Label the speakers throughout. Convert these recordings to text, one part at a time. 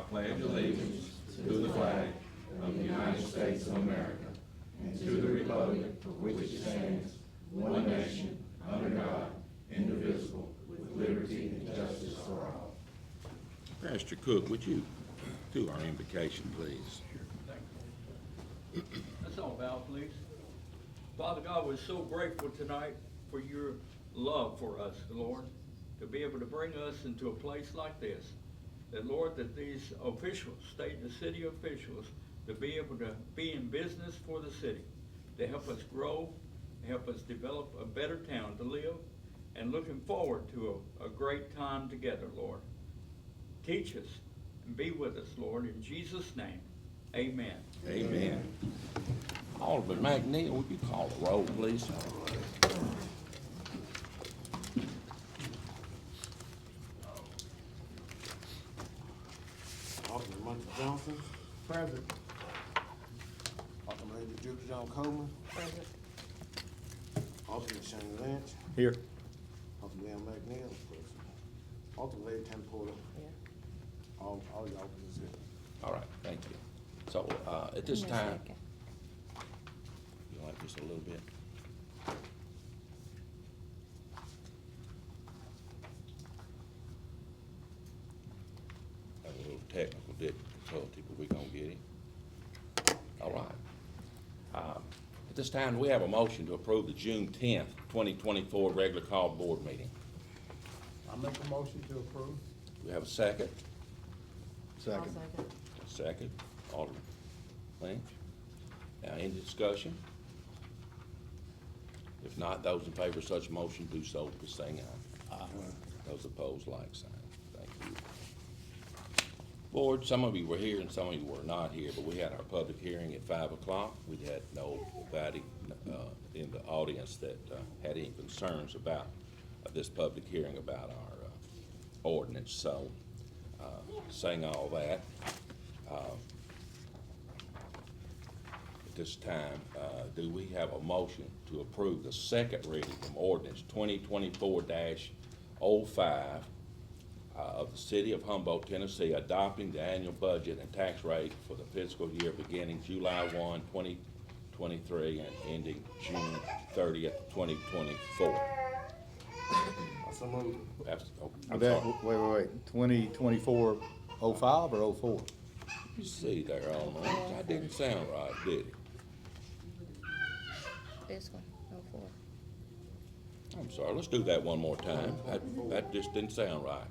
Speaker 1: pledge allegiance to the flag of the United States of America and to the republic for which it stands, one nation, under God, indivisible, with liberty and justice for all.
Speaker 2: Pastor Cook, would you do our invocation, please?
Speaker 3: Let's all bow, please. Father God, we're so grateful tonight for your love for us, Lord, to be able to bring us into a place like this. That, Lord, that these officials, state and city officials, to be able to be in business for the city, to help us grow, help us develop a better town to live, and looking forward to a great time together, Lord. Teach us and be with us, Lord, in Jesus' name, amen.
Speaker 2: Amen. Alderman McNeil, would you call the roll, please?
Speaker 4: Alderman Michael Johnson. Present. Alderman Lady Jupiter John Coleman.
Speaker 5: Present.
Speaker 4: Alderman Shane Lynch.
Speaker 6: Here.
Speaker 4: Alderman Leon McNeil. Present. Alderman Lady Tam Porter.
Speaker 5: Here.
Speaker 4: All the aldermen here.
Speaker 2: All right, thank you. So, at this
Speaker 5: Give me a
Speaker 2: time,
Speaker 5: second.
Speaker 2: you like just a little bit? Have a little technical difficulty, but we're gonna get it. All right. At this time, do we have a motion to approve the June 10th, 2024 regular call board meeting?
Speaker 7: I make a motion to approve.
Speaker 2: Do we have a second?
Speaker 6: Second.
Speaker 5: I'll second.
Speaker 2: Second. Alderman Lynch. Now, any discussion? If not, those in favor of such motion do so by saying aye. Aye. Those opposed, like sign. Thank you. Board, some of you were here and some of you were not here, but we had our public hearing at 5 o'clock. We had nobody in the audience that had any concerns about this public hearing about our ordinance. So, saying all that, at this time, do we have a motion to approve the second reading from ordinance 2024-05 of the city of Humboldt, Tennessee, adopting the annual budget and tax rate for the fiscal year beginning July 1, 2023 and ending June 30th, 2024?
Speaker 4: Also move.
Speaker 2: I'm
Speaker 6: That,
Speaker 2: sorry.
Speaker 6: wait, 2024-05 or 04?
Speaker 2: You see there, Alderman, that didn't sound right, did it?
Speaker 5: This one, 04.
Speaker 2: I'm sorry, let's do that one more time. That just didn't sound right.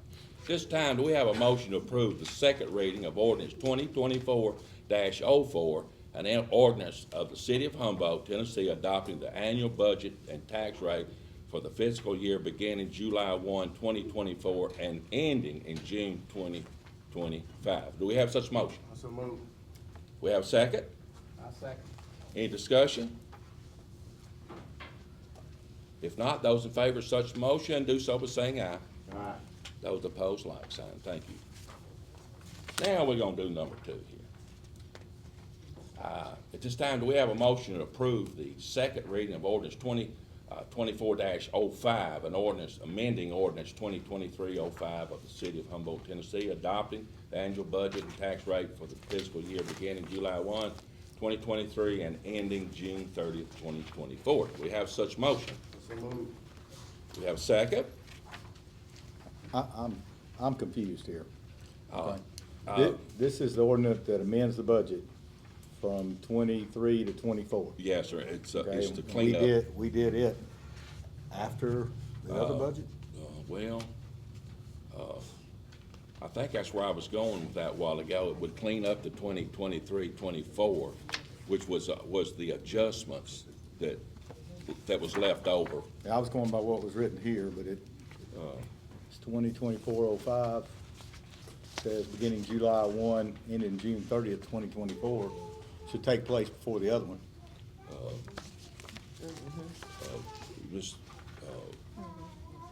Speaker 2: This time, do we have a motion to approve the second reading of ordinance 2024-04, an ordinance of the city of Humboldt, Tennessee, adopting the annual budget and tax rate for the fiscal year beginning July 1, 2024 and ending in June 2025? Do we have such motion?
Speaker 4: Also move.
Speaker 2: We have a second?
Speaker 7: I second.
Speaker 2: Any discussion? If not, those in favor of such motion do so by saying aye.
Speaker 7: Aye.
Speaker 2: Those opposed, like sign. Thank you. Now we're gonna do number 2 here. At this time, do we have a motion to approve the second reading of ordinance 24-05, an ordinance amending ordinance 2023-05 of the city of Humboldt, Tennessee, adopting the annual budget and tax rate for the fiscal year beginning July 1, 2023 and ending June 30th, 2024. Do we have such motion?
Speaker 4: Also move.
Speaker 2: Do we have a second?
Speaker 6: I'm confused here.
Speaker 2: Uh,
Speaker 6: This is the ordinance that amends the budget from 23 to 24.
Speaker 2: Yes, sir. It's to
Speaker 6: Okay,
Speaker 2: clean up.
Speaker 6: we did it after the other budget?
Speaker 2: I think that's where I was going with that a while ago. It would clean up the 2023-24, which was the adjustments that was left over.
Speaker 6: I was going by what was written here, but it's 2024-05, says beginning July 1, ending June 30th, 2024, should take place before the other one.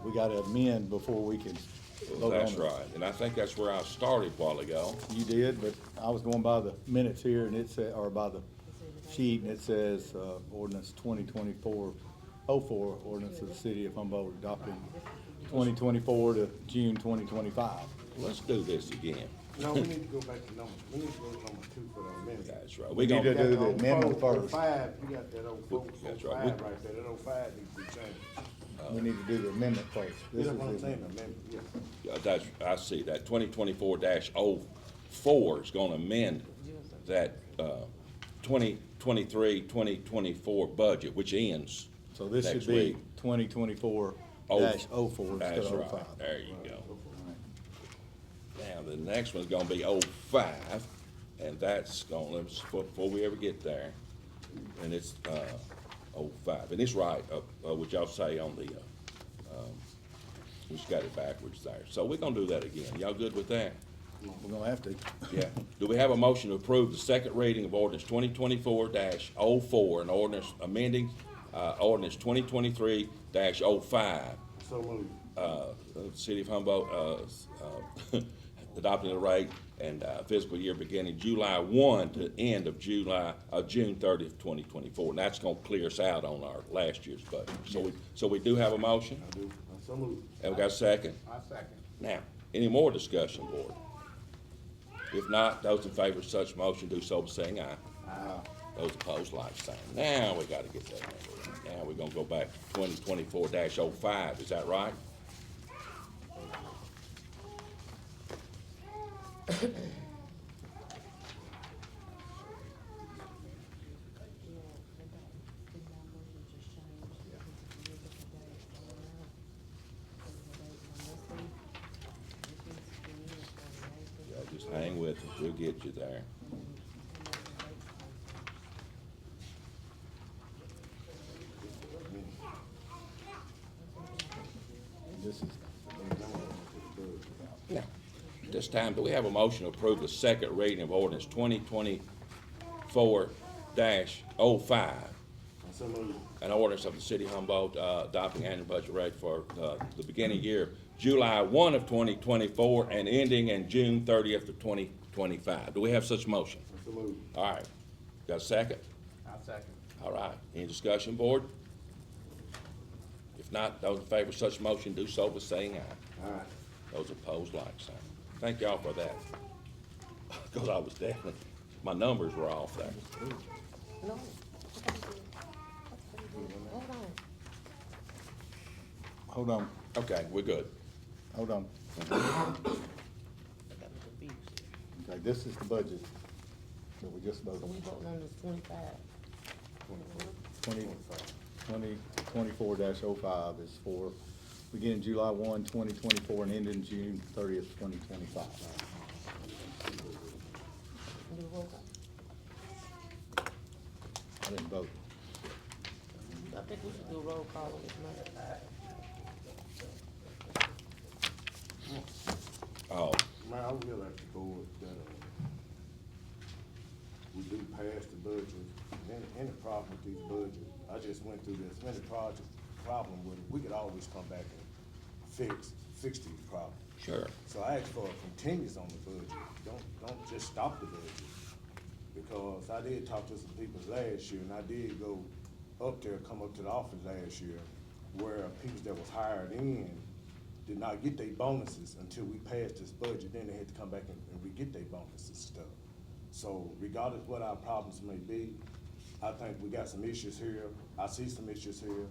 Speaker 6: We gotta amend before we can vote on it.
Speaker 2: That's right, and I think that's where I started a while ago.
Speaker 6: You did, but I was going by the minutes here, and it said, or by the sheet, and it says, ordinance 2024-04, ordinance of the city of Humboldt adopting 2024 to June 2025.
Speaker 2: Let's do this again.
Speaker 4: No, we need to go back to we need to go to number 2 for the amendment.
Speaker 2: That's right.
Speaker 6: We
Speaker 2: We
Speaker 6: need
Speaker 2: gonna,
Speaker 6: to do the amendment
Speaker 4: Oh,
Speaker 6: first.
Speaker 4: 05, you got that old
Speaker 2: That's
Speaker 4: 05
Speaker 2: right.
Speaker 4: right there, that 05 needs to be changed.
Speaker 6: We need to do the amendment first.
Speaker 4: You
Speaker 6: This
Speaker 4: know
Speaker 6: is
Speaker 4: what I'm
Speaker 6: the
Speaker 4: saying,
Speaker 6: amendment.
Speaker 4: amendment, yeah.
Speaker 2: I see that 2024-04 is gonna amend that, 2023-2024 budget, which ends
Speaker 6: So this
Speaker 2: next
Speaker 6: should be
Speaker 2: week.
Speaker 6: 2024-04 instead
Speaker 2: That's
Speaker 6: of
Speaker 2: right,
Speaker 6: 05.
Speaker 2: there you go. Now, the next one's gonna be 05, and that's gonna, before we ever get there, and it's, 05, and it's right, what y'all say on the, we just got it backwards there, so we're gonna do that again, y'all good with that?
Speaker 6: We're gonna have to.
Speaker 2: Yeah, do we have a motion to approve the second reading of ordinance 2024-04, and ordinance amending, ordinance 2023-05,
Speaker 4: So moved.
Speaker 2: City of Humboldt, adopting the rate and fiscal year beginning July 1 to end of June 30th, 2024. And that's gonna clear us out on our last year's budget. So we do have a motion,
Speaker 4: I do, so moved.
Speaker 2: and we got a second.
Speaker 7: I second.
Speaker 2: Now, any more discussion, board? If not, those in favor of such motion do so by saying aye.
Speaker 6: Aye.
Speaker 2: Those opposed, like sign. Now, we gotta get that number right. Now, we're gonna go back to 2024-05, is that right? Yeah, just hang with us, we'll get you there.
Speaker 6: This is.
Speaker 2: Now, this time, do we have a motion to approve the second reading of ordinance 2024-05,
Speaker 4: So moved.
Speaker 2: an ordinance of the city of Humboldt adopting annual budget rate for the beginning year, July 1 of 2024 and ending in June 30th of 2025. Do we have such motion?
Speaker 4: So moved.
Speaker 2: All right, got a second?
Speaker 7: I second.
Speaker 2: All right, any discussion, board? If not, those in favor of such motion do so by saying aye.
Speaker 4: All right.
Speaker 2: Those opposed, like sign. Thank y'all for that. Because I was definitely, my numbers were off there.
Speaker 5: No. Hold on.
Speaker 6: Hold on,
Speaker 2: Okay, we're good.
Speaker 6: hold on.
Speaker 5: I got me confused.
Speaker 6: Okay, this is the budget that we just voted
Speaker 5: So we
Speaker 6: on.
Speaker 5: voting on this 25.
Speaker 6: 2024-05 is for beginning July 1, 2024 and ending June 30th, 2025.
Speaker 5: Do a roll call.
Speaker 6: I didn't vote.
Speaker 5: I think we should do a roll call on this matter.
Speaker 2: Oh,
Speaker 4: Man, I would like the board that, we do pass the budget, any problem with these budgets, I just went through this, any problem with it, we could always come back and fix these problems.
Speaker 2: sure.
Speaker 4: So I asked for a continuance on the budget, don't just stop the budget. Because I did talk to some people last year, and I did go up there, come up to the office last year, where people that was hired in did not get their bonuses until we passed this budget, then they had to come back and re-get their bonuses and stuff. So regardless what our problems may be, I think we got some issues here, I see some issues here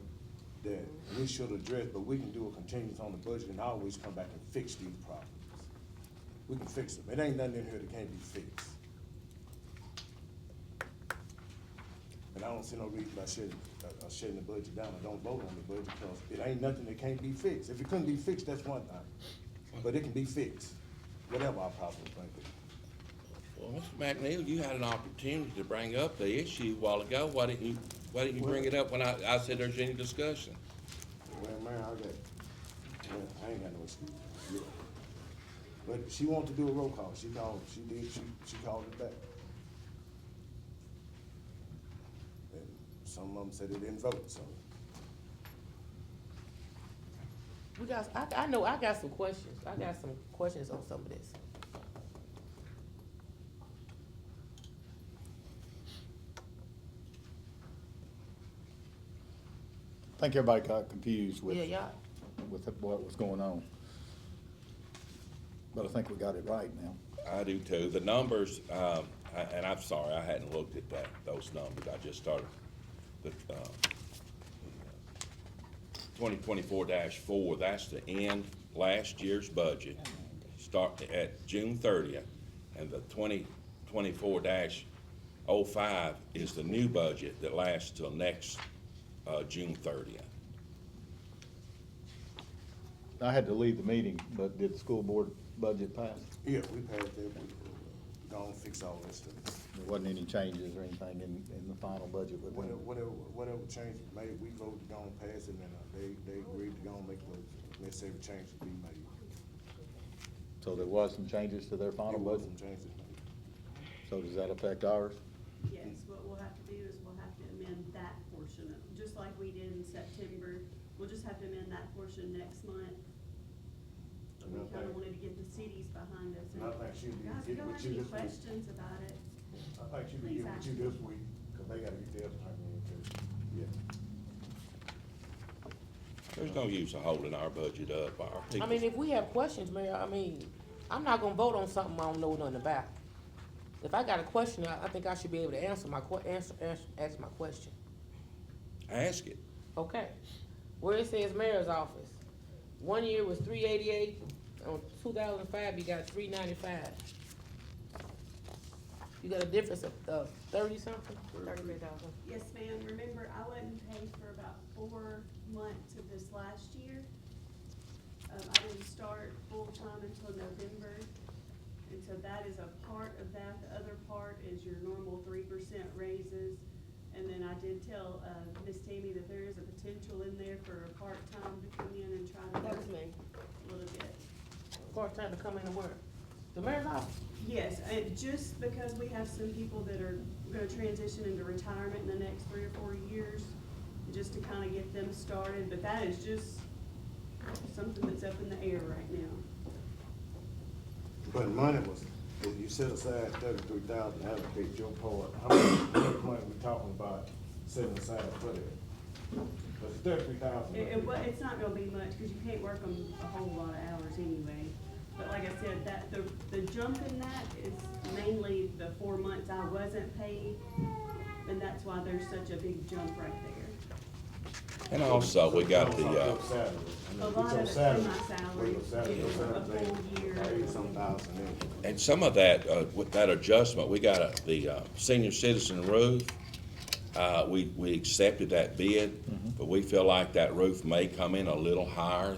Speaker 4: that we should address, but we can do a continuance on the budget and always come back and fix these problems. We can fix them, it ain't nothing in here that can't be fixed. And I don't see no reason by shutting the budget down, or don't vote on the budget, because it ain't nothing that can't be fixed. If it couldn't be fixed, that's one thing, but it can be fixed, whatever our problems might be.
Speaker 2: Well, Mr. McNeil, you had an opportunity to bring up the issue a while ago. Why didn't you bring it up when I said there's any discussion?
Speaker 4: Well, man, I ain't got no excuse. Yeah. But she wanted to do a roll call, she called it back. And some of them said they didn't vote, so.
Speaker 5: We got, I know, I got some questions. I got some questions on some of this.
Speaker 6: I think everybody got confused with,
Speaker 5: Yeah, y'all,
Speaker 6: with what was going on. But I think we got it right now.
Speaker 2: I do too. The numbers, and I'm sorry, I hadn't looked at those numbers. I just started the 2024-4, that's the end last year's budget, start at June 30th. And the 2024-05 is the new budget that lasts till next June 30th.
Speaker 6: I had to leave the meeting, but did the school board budget pass?
Speaker 4: Yeah, we passed that, we gonna fix all this stuff.
Speaker 6: There wasn't any changes or anything in the final budget with them.
Speaker 4: Whatever change was made, we voted to go and pass it, and they agreed to go and make the necessary changes to be made.
Speaker 6: So there was some changes to their final
Speaker 4: There was
Speaker 6: budget?
Speaker 4: some changes made.
Speaker 6: So does that affect ours?
Speaker 8: Yes, what we'll have to do is we'll have to amend that portion, just like we did in September. We'll just have to amend that portion next month. But we kinda wanted to get the cities behind us.
Speaker 4: And I think she'll be
Speaker 8: Guys, if you
Speaker 4: getting
Speaker 8: don't
Speaker 4: with
Speaker 8: have
Speaker 4: you
Speaker 8: any
Speaker 4: this week.
Speaker 8: questions about it,
Speaker 4: I think she'll be
Speaker 8: Please
Speaker 4: getting with
Speaker 8: ask.
Speaker 4: you this week, cause they gotta get theirs turned in too. Yeah.
Speaker 2: There's no use of holding our budget up. Our
Speaker 5: I mean,
Speaker 2: people,
Speaker 5: if we have questions, Mayor, I mean, I'm not gonna vote on something I don't know nothing about. If I got a question, I think I should be able to answer my ask my question.
Speaker 2: ask it.
Speaker 5: Okay, where it says mayor's office, 1 year was 388, on 2005, you got 395. You got a difference of 30-something?
Speaker 8: 33,000. Yes, ma'am. Remember, I wasn't paid for about 4 months of this last year. I didn't start full-time until November. And so that is a part of that. The other part is your normal 3% raises. And then I did tell, Miss Tammy that there is a potential in there for a part-time to come in and try to
Speaker 5: That
Speaker 8: work
Speaker 5: was me.
Speaker 8: a little bit.
Speaker 5: Part-time to come in and work. The mayor's office?
Speaker 8: Yes, just because we have some people that are gonna transition into retirement in the next 3 or 4 years, just to kinda get them started, but that is just something that's up in the air right now.
Speaker 4: But money was, if you set aside 33,000, allocate your part, how much money we talking about setting aside for that? Cause it's 33,000.
Speaker 8: It's not gonna be much, cause you can't work them a whole lot of hours anyway. But like I said, the jump in that is mainly the 4 months I wasn't paid, and that's why there's such a big jump right there.
Speaker 2: And also, we got the,
Speaker 8: A lot of it's from my salary,
Speaker 4: Your salary,
Speaker 8: a full year.
Speaker 4: $80-some thousand in.
Speaker 2: and some of that, with that adjustment, we got the senior citizen roof. We accepted that bid, but we feel like that roof may come in a little higher,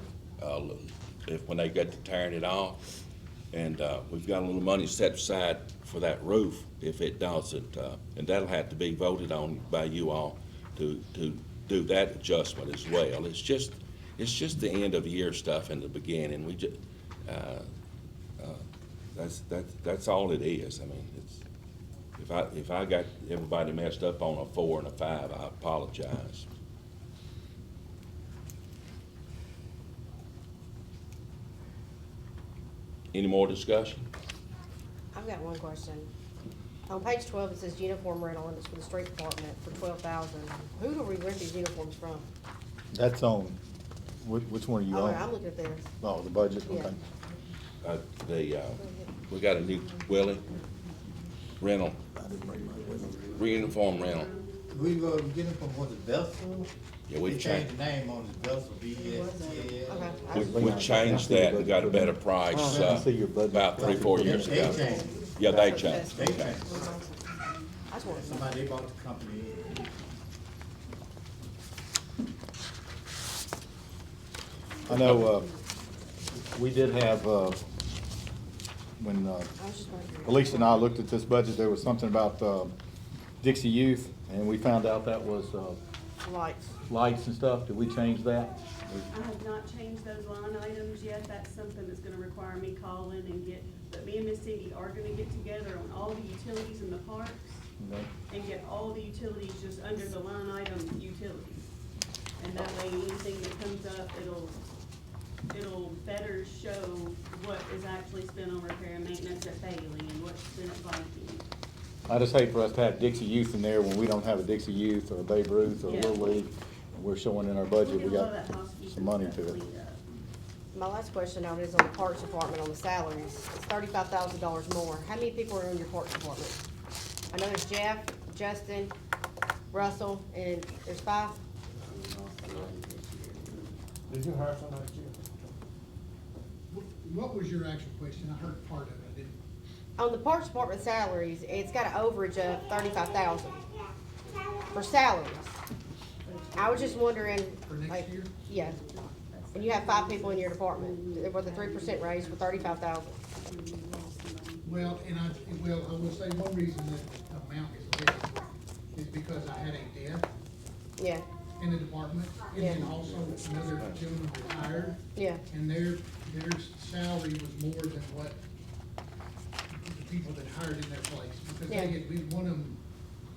Speaker 2: when they get to tearing it off. And, we've got a little money set aside for that roof if it doesn't, and that'll have to be voted on by you all to do that adjustment as well. It's just the end of year stuff in the beginning. We just, that's all it is. I mean, it's, if I got everybody messed up on a 4 and a 5, I apologize. Any more discussion?
Speaker 9: I've got one question. On page 12, it says uniform rental, and it's for the street department for 12,000. Who do we rent these uniforms from?
Speaker 6: That's on, which one are you
Speaker 9: Oh,
Speaker 6: on?
Speaker 9: I'm looking at this.
Speaker 6: Oh, the budget,
Speaker 9: Yeah.
Speaker 6: okay.
Speaker 2: We got a new Willie rental, uniform rental.
Speaker 10: We get them from, was it Vessel?
Speaker 2: Yeah, we
Speaker 10: They
Speaker 2: changed,
Speaker 10: changed the name on it, Vessel, VSTL.
Speaker 9: Okay.
Speaker 2: we changed that and got a better price,
Speaker 6: I see your budget.
Speaker 2: about 3-4 years
Speaker 10: They
Speaker 2: ago.
Speaker 10: changed.
Speaker 2: Yeah, they changed,
Speaker 10: They
Speaker 2: okay.
Speaker 10: changed.
Speaker 9: I just want to know.
Speaker 10: Somebody, they bought the company.
Speaker 6: I know, we did have, when,
Speaker 9: I was just wondering.
Speaker 6: Elise and I looked at this budget, there was something about, Dixie Youth, and we found out that was,
Speaker 9: Lights.
Speaker 6: lights and stuff. Did we change that?
Speaker 8: I have not changed those line items yet. That's something that's gonna require me calling and but me and Miss Cindy are gonna get together on all the utilities in the parks
Speaker 6: Okay.
Speaker 8: and get all the utilities just under the line item utilities. And that way, anything that comes up, it'll better show what is actually spent on repair and maintenance at Bailey and what's spent at Viking.
Speaker 6: I just hate for us to have Dixie Youth in there when we don't have a Dixie Youth or a Babe Ruth or a
Speaker 8: Yeah.
Speaker 6: Little League. And we're showing in our budget, we
Speaker 8: We'll get all
Speaker 6: got
Speaker 8: that housekeeping
Speaker 6: some money
Speaker 8: stuff
Speaker 6: to it.
Speaker 8: cleaned up.
Speaker 9: My last question on is on the Parks Department on the salaries. It's $35,000 more. How many people are in your Parks Department? I know there's Jeff, Justin, Russell, and there's 5.
Speaker 4: Did you hire somebody, Jim?
Speaker 11: What was your actual question? I heard part of it, I didn't.
Speaker 9: On the Parks Department salaries, it's got an overage of 35,000 for salaries. I was just wondering.
Speaker 11: For next
Speaker 9: like,
Speaker 11: year?
Speaker 9: Yeah. And you have 5 people in your department, with a 3% raise for 35,000.
Speaker 11: Well, I will say one reason that the amount is less is because I had a death
Speaker 9: Yeah,
Speaker 11: in the department. And then also another gentleman retired,
Speaker 9: yeah,
Speaker 11: and their salary was more than what the people that hired in their place. Because
Speaker 9: Yeah.
Speaker 11: one of them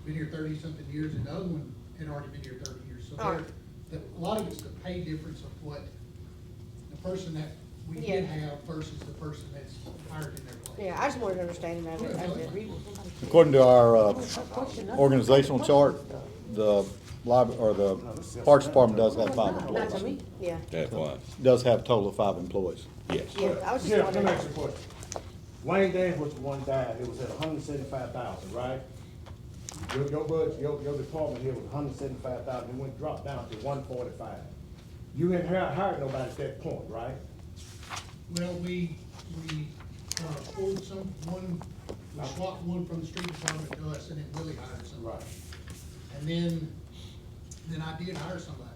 Speaker 11: been here 30-something years, and the other one had already been here 30 years. So
Speaker 9: Alright.
Speaker 11: a lot of it's the pay difference of what the person that we
Speaker 9: Yeah.
Speaker 11: did have versus the person that's hired in their place.
Speaker 9: yeah, I just wanted an understanding of it. That's it.
Speaker 6: According to our organizational chart, the or the Parks Department does have 5 employees.
Speaker 9: Yeah,
Speaker 2: That's why,
Speaker 6: Does have a total of 5 employees.
Speaker 2: yes.
Speaker 9: yeah, I was just
Speaker 4: Jeff, let me
Speaker 9: wondering.
Speaker 4: ask you a question. Wayne Daniels was the one died, it was at 175,000, right? Your budget, your department here was 175,000, it went, dropped down to 145. You hadn't hired nobody at that point, right?
Speaker 11: Well, we pulled we swapped one from the street department to us, and then Willie hired somebody.
Speaker 4: Right.
Speaker 11: And then I did hire somebody.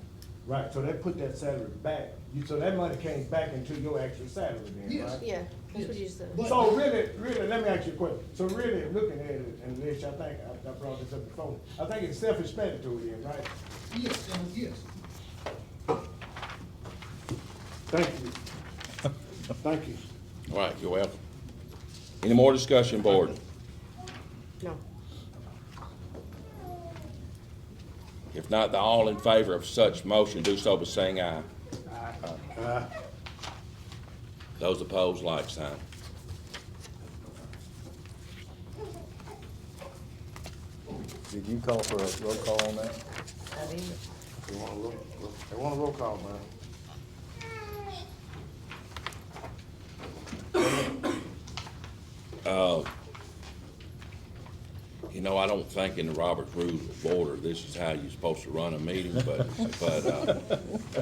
Speaker 4: Right, so that put that salary back, so that money came back into your actual salary then,
Speaker 11: Yes.
Speaker 4: right?
Speaker 9: Yeah, that's what you said.
Speaker 11: But-
Speaker 4: So really, let me ask you a question. So really, looking at it, and Lish, I think, I brought this up before, I think it's self-explanatory then, right?
Speaker 11: Yes, yes.
Speaker 4: Thank you. Thank you.
Speaker 2: All right, you're welcome. Any more discussion, board?
Speaker 9: No.
Speaker 2: If not, the all in favor of such motion, do so by saying aye. Those opposed, like sign.
Speaker 6: Did you call for a roll call on that?
Speaker 9: I did.
Speaker 4: They want a roll call, man.
Speaker 2: You know, I don't think in the Robert's Rules of Order, this is how you're supposed to run a meeting, but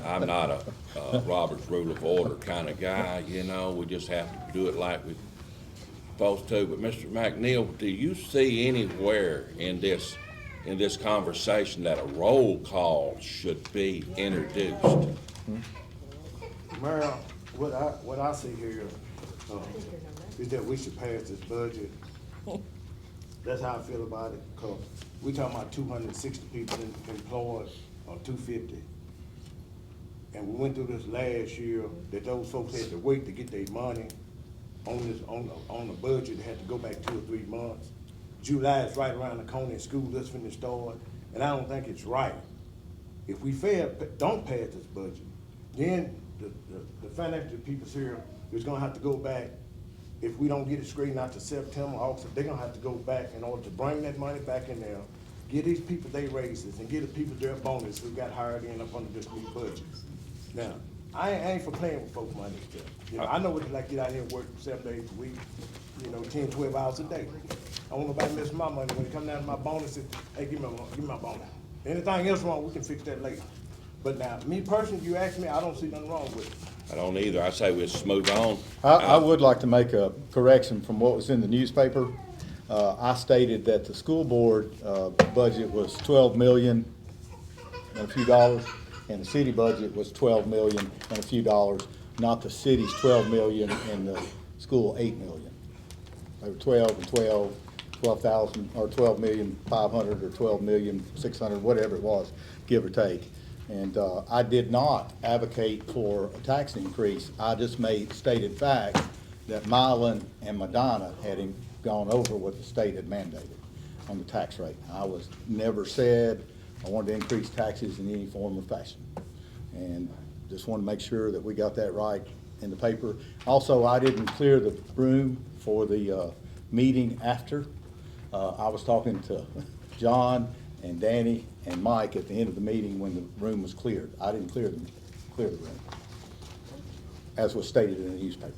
Speaker 2: I'm not a Robert's Rule of Order kind of guy, you know, we just have to do it like we're supposed to. But Mr. McNeil, do you see anywhere in this conversation that a roll call should be introduced?
Speaker 4: Mayor, what I see here, is that we should pass this budget. That's how I feel about it, cause we talking about 260 people employed, or 250. And we went through this last year, that those folks had to wait to get their money on the budget, they had to go back 2 or 3 months. July is right around the corner, and school just finna start, and I don't think it's right. If we don't pass this budget, then the financial people here is gonna have to go back. If we don't get it straightened out to September, August, they're gonna have to go back in order to bring that money back in there, give these people their raises, and give the people their bonus who got hired in up under this new budget. Now, I ain't for playing with folks' money stuff. You know, I know what it's like to get out here and work 7 days a week, 10, 12 hours a day. I don't want nobody missing my money. When it come down to my bonuses, hey, give me my bonus. Anything else wrong, we can fix that later. But now, me personally, you ask me, I don't see nothing wrong with it.
Speaker 2: I don't either. I say we just move on.
Speaker 6: I would like to make a correction from what was in the newspaper. I stated that the school board, budget was 12 million and a few dollars, and the city budget was 12 million and a few dollars, not the city's 12 million and the school 8 million. They were 12 and 12,000, or 12,500,000 or 12,600,000, whatever it was, give or take. And I did not advocate for a tax increase. I just stated fact that Milan and Madonna had gone over what the state had mandated on the tax rate. I was never said I wanted to increase taxes in any form or fashion. And just want to make sure that we got that right in the paper. Also, I didn't clear the room for the meeting after. I was talking to John and Danny and Mike at the end of the meeting when the room was cleared. I didn't clear the room. as was stated in the newspaper.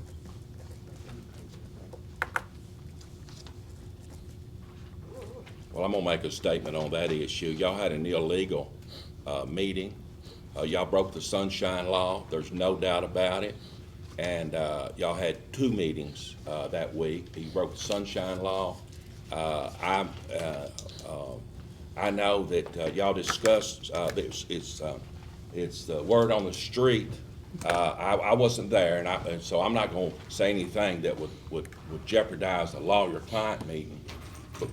Speaker 2: Well, I'm gonna make a statement on that issue. Y'all had an illegal meeting. Y'all broke the sunshine law, there's no doubt about it. And y'all had 2 meetings that week. You broke the sunshine law. I know that y'all discussed, it's the word on the street. I wasn't there, and so I'm not gonna say anything that would jeopardize the lawyer-client meeting.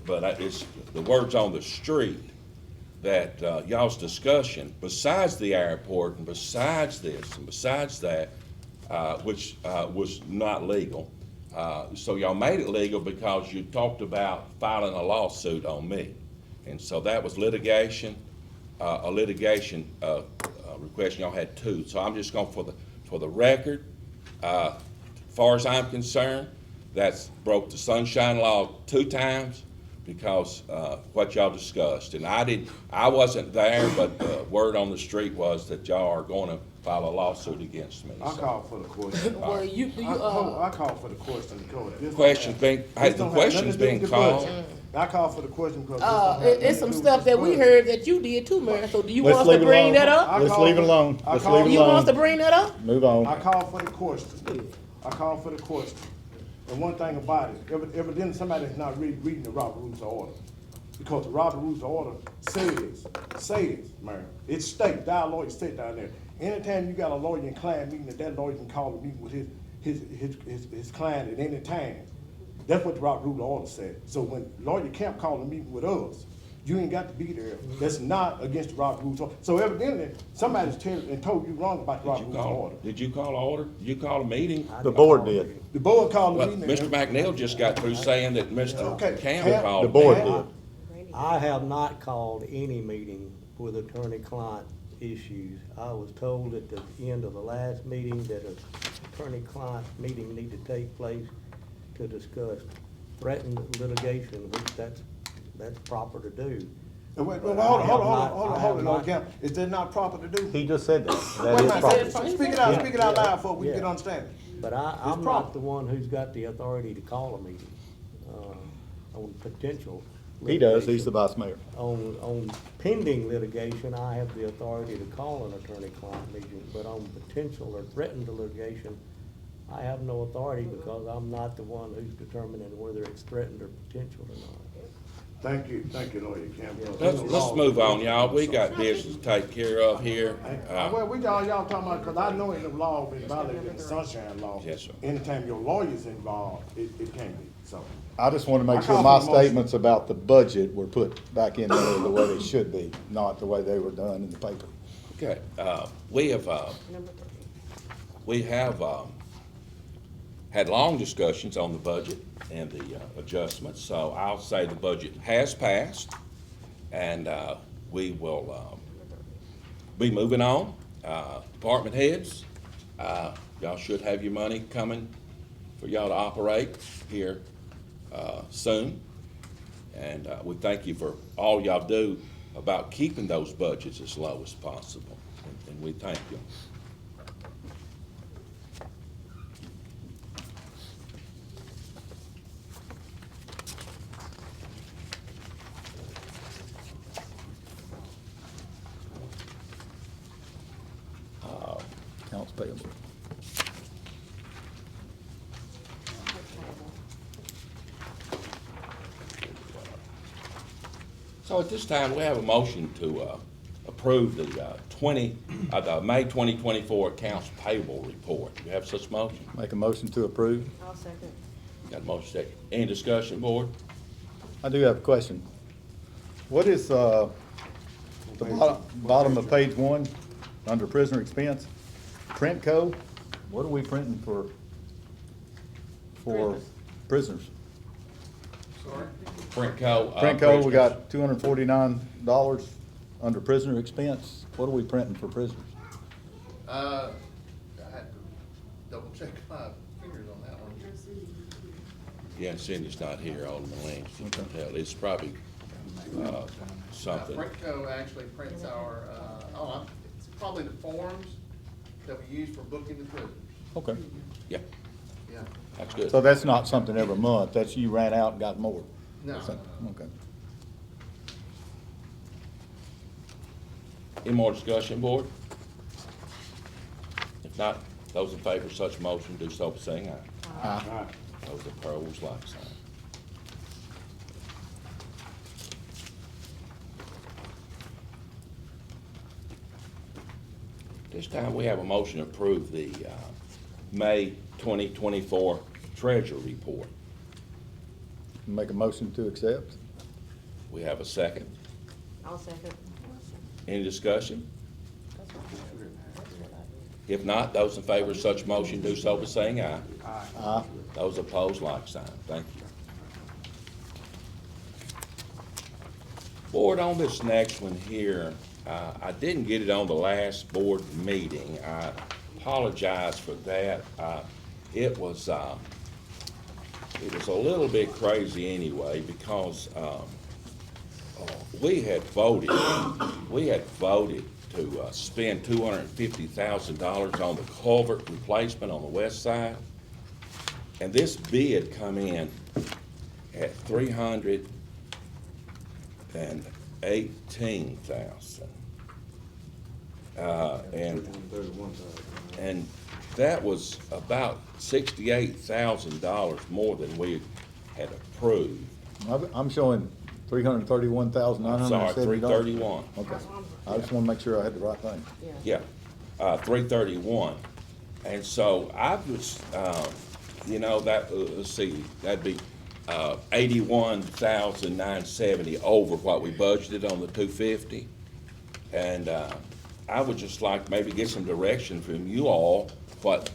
Speaker 2: But it's the words on the street that y'all's discussion, besides the airport and besides this and besides that, which was not legal. So y'all made it legal because you talked about filing a lawsuit on me. And so that was litigation, a litigation request, and y'all had 2. So I'm just going, for the record, as far as I'm concerned, that's broke the sunshine law 2 times because what y'all discussed. And I wasn't there, but the word on the street was that y'all are going to file a lawsuit against me.
Speaker 4: I call for the question.
Speaker 5: Well,
Speaker 4: I call for the question because this.
Speaker 2: Question's being,
Speaker 4: this
Speaker 2: the
Speaker 4: don't have
Speaker 2: question's
Speaker 4: nothing to do
Speaker 2: being
Speaker 4: with the
Speaker 2: called.
Speaker 4: budget. I call for the question because. this don't have
Speaker 5: it's
Speaker 4: nothing
Speaker 5: some
Speaker 4: to do
Speaker 5: stuff
Speaker 4: with
Speaker 5: that
Speaker 4: this
Speaker 5: we
Speaker 4: budget.
Speaker 5: heard that you did too, Mayor, so do you
Speaker 6: Let's
Speaker 5: want us to
Speaker 6: leave it
Speaker 5: bring that
Speaker 6: alone.
Speaker 5: up?
Speaker 4: I
Speaker 6: Let's
Speaker 4: call
Speaker 6: leave it
Speaker 4: for-
Speaker 6: alone.
Speaker 4: I
Speaker 6: Let's
Speaker 4: call
Speaker 6: leave
Speaker 4: for-
Speaker 6: it
Speaker 5: You want us to
Speaker 6: alone.
Speaker 5: bring that up?
Speaker 6: Move on.
Speaker 4: I call for the question. I call for the question. And one thing about it, evidently somebody is not reading the Robert Rules of Order. Because the Robert Rules of Order says, Mayor, it states, our lawyer state down there, anytime you got a lawyer and client meeting, that lawyer can call a meeting with his client at any time. That's what the Robert Rules of Order said. So when lawyer Camp called a meeting with us, you ain't got to be there. That's not against the Robert Rules of Order. So evidently, somebody's told you wrong about the Robert Rules of Order.
Speaker 2: Did you call an order? Did you call a meeting?
Speaker 6: The board did.
Speaker 4: The board called
Speaker 2: Well,
Speaker 4: a meeting.
Speaker 2: Mr. McNeil just got through saying that Mr.
Speaker 4: Okay,
Speaker 2: Campbell
Speaker 4: Camp-
Speaker 2: called.
Speaker 6: The board
Speaker 2: a meeting.
Speaker 6: did.
Speaker 7: I have not called any meeting with attorney-client issues. I was told at the end of the last meeting that an attorney-client meeting needed to take place to discuss threatened litigation, which that's proper to do.
Speaker 4: Wait,
Speaker 7: But
Speaker 4: hold
Speaker 7: I have
Speaker 4: on,
Speaker 7: not-
Speaker 4: Camp. Is that not proper to do?
Speaker 6: He just said that.
Speaker 4: Wait
Speaker 6: That
Speaker 4: a
Speaker 6: is
Speaker 4: minute,
Speaker 6: proper.
Speaker 4: speak it out
Speaker 7: Yeah.
Speaker 4: loud for we
Speaker 7: Yeah.
Speaker 4: can understand.
Speaker 7: But I'm
Speaker 4: proper.
Speaker 7: not the one who's got the authority to call a meeting, on potential
Speaker 6: He does,
Speaker 7: litigation.
Speaker 6: he's the vice mayor.
Speaker 7: On pending litigation, I have the authority to call an attorney-client meeting, but on potential or threatened litigation, I have no authority because I'm not the one who's determining whether it's threatened or potential or not.
Speaker 4: Thank you, lawyer Camp.
Speaker 2: Let's move on, y'all. We got business to take care of here.
Speaker 4: Well, y'all talking about, cause I know in the law, been violated in the sunshine law.
Speaker 2: Yes, sir.
Speaker 4: Anytime your lawyer's involved, it can't be, so.
Speaker 6: I just want to make
Speaker 4: I
Speaker 6: sure
Speaker 4: call
Speaker 6: my
Speaker 4: for the motion.
Speaker 6: statements about the budget were put back in there the way they should be, not the way they were done in the paper.
Speaker 2: Okay, we have,
Speaker 9: Number 3.
Speaker 2: had long discussions on the budget and the adjustments, so I'll say the budget has passed, and we will be moving on. Department heads, y'all should have your money coming for y'all to operate here soon. And we thank you for all y'all do about keeping those budgets as low as possible, and we thank you.
Speaker 6: Accounts payable.
Speaker 2: So at this time, we have a motion to approve the the May 2024 accounts payable report. Do you have such motion?
Speaker 6: Make a motion to approve.
Speaker 9: I'll second.
Speaker 2: Got a motion second. Any discussion, board?
Speaker 6: I do have a question. What is, the bottom of page 1, under prisoner expense, print co? What are we printing for prisoners?
Speaker 2: Print co.
Speaker 6: Print co, we got $249 under prisoner expense. What are we printing for prisoners?
Speaker 10: I had to double check my fingers on that one.
Speaker 2: Yeah, Cindy's not here, Alderman Lane. She can tell. It's probably something.
Speaker 10: Printco actually prints our, it's probably the forms that we use for booking the prisoners.
Speaker 6: Okay.
Speaker 2: Yeah,
Speaker 10: Yeah.
Speaker 2: that's good.
Speaker 6: So that's not something every month, that's you ran out and got more?
Speaker 10: No.
Speaker 6: Okay.
Speaker 2: Any more discussion, board? If not, those in favor of such motion do so by saying aye.
Speaker 6: Aye.
Speaker 2: Those opposed, like sign. This time, we have a motion to approve the May 2024 Treasury Report.
Speaker 6: Make a motion to accept?
Speaker 2: We have a second.
Speaker 9: I'll second.
Speaker 2: Any discussion? If not, those in favor of such motion do so by saying aye.
Speaker 6: Aye.
Speaker 2: Those opposed, like sign. Thank you. Board, on this next one here, I didn't get it on the last board meeting. I apologize for that. It was a little bit crazy anyway, because we had voted to spend $250,000 on the culvert replacement on the west side. And this bid come in at $318,000. And that was about $68,000 more than we had approved.
Speaker 6: I'm showing $331,970.
Speaker 2: Sorry, 331.
Speaker 6: Okay. I just want to make sure I had the right thing.
Speaker 9: Yeah.
Speaker 2: Yeah, 331. And so I was, let's see, that'd be 81,970 over what we budgeted on the 250. And I would just like maybe get some direction from you all, what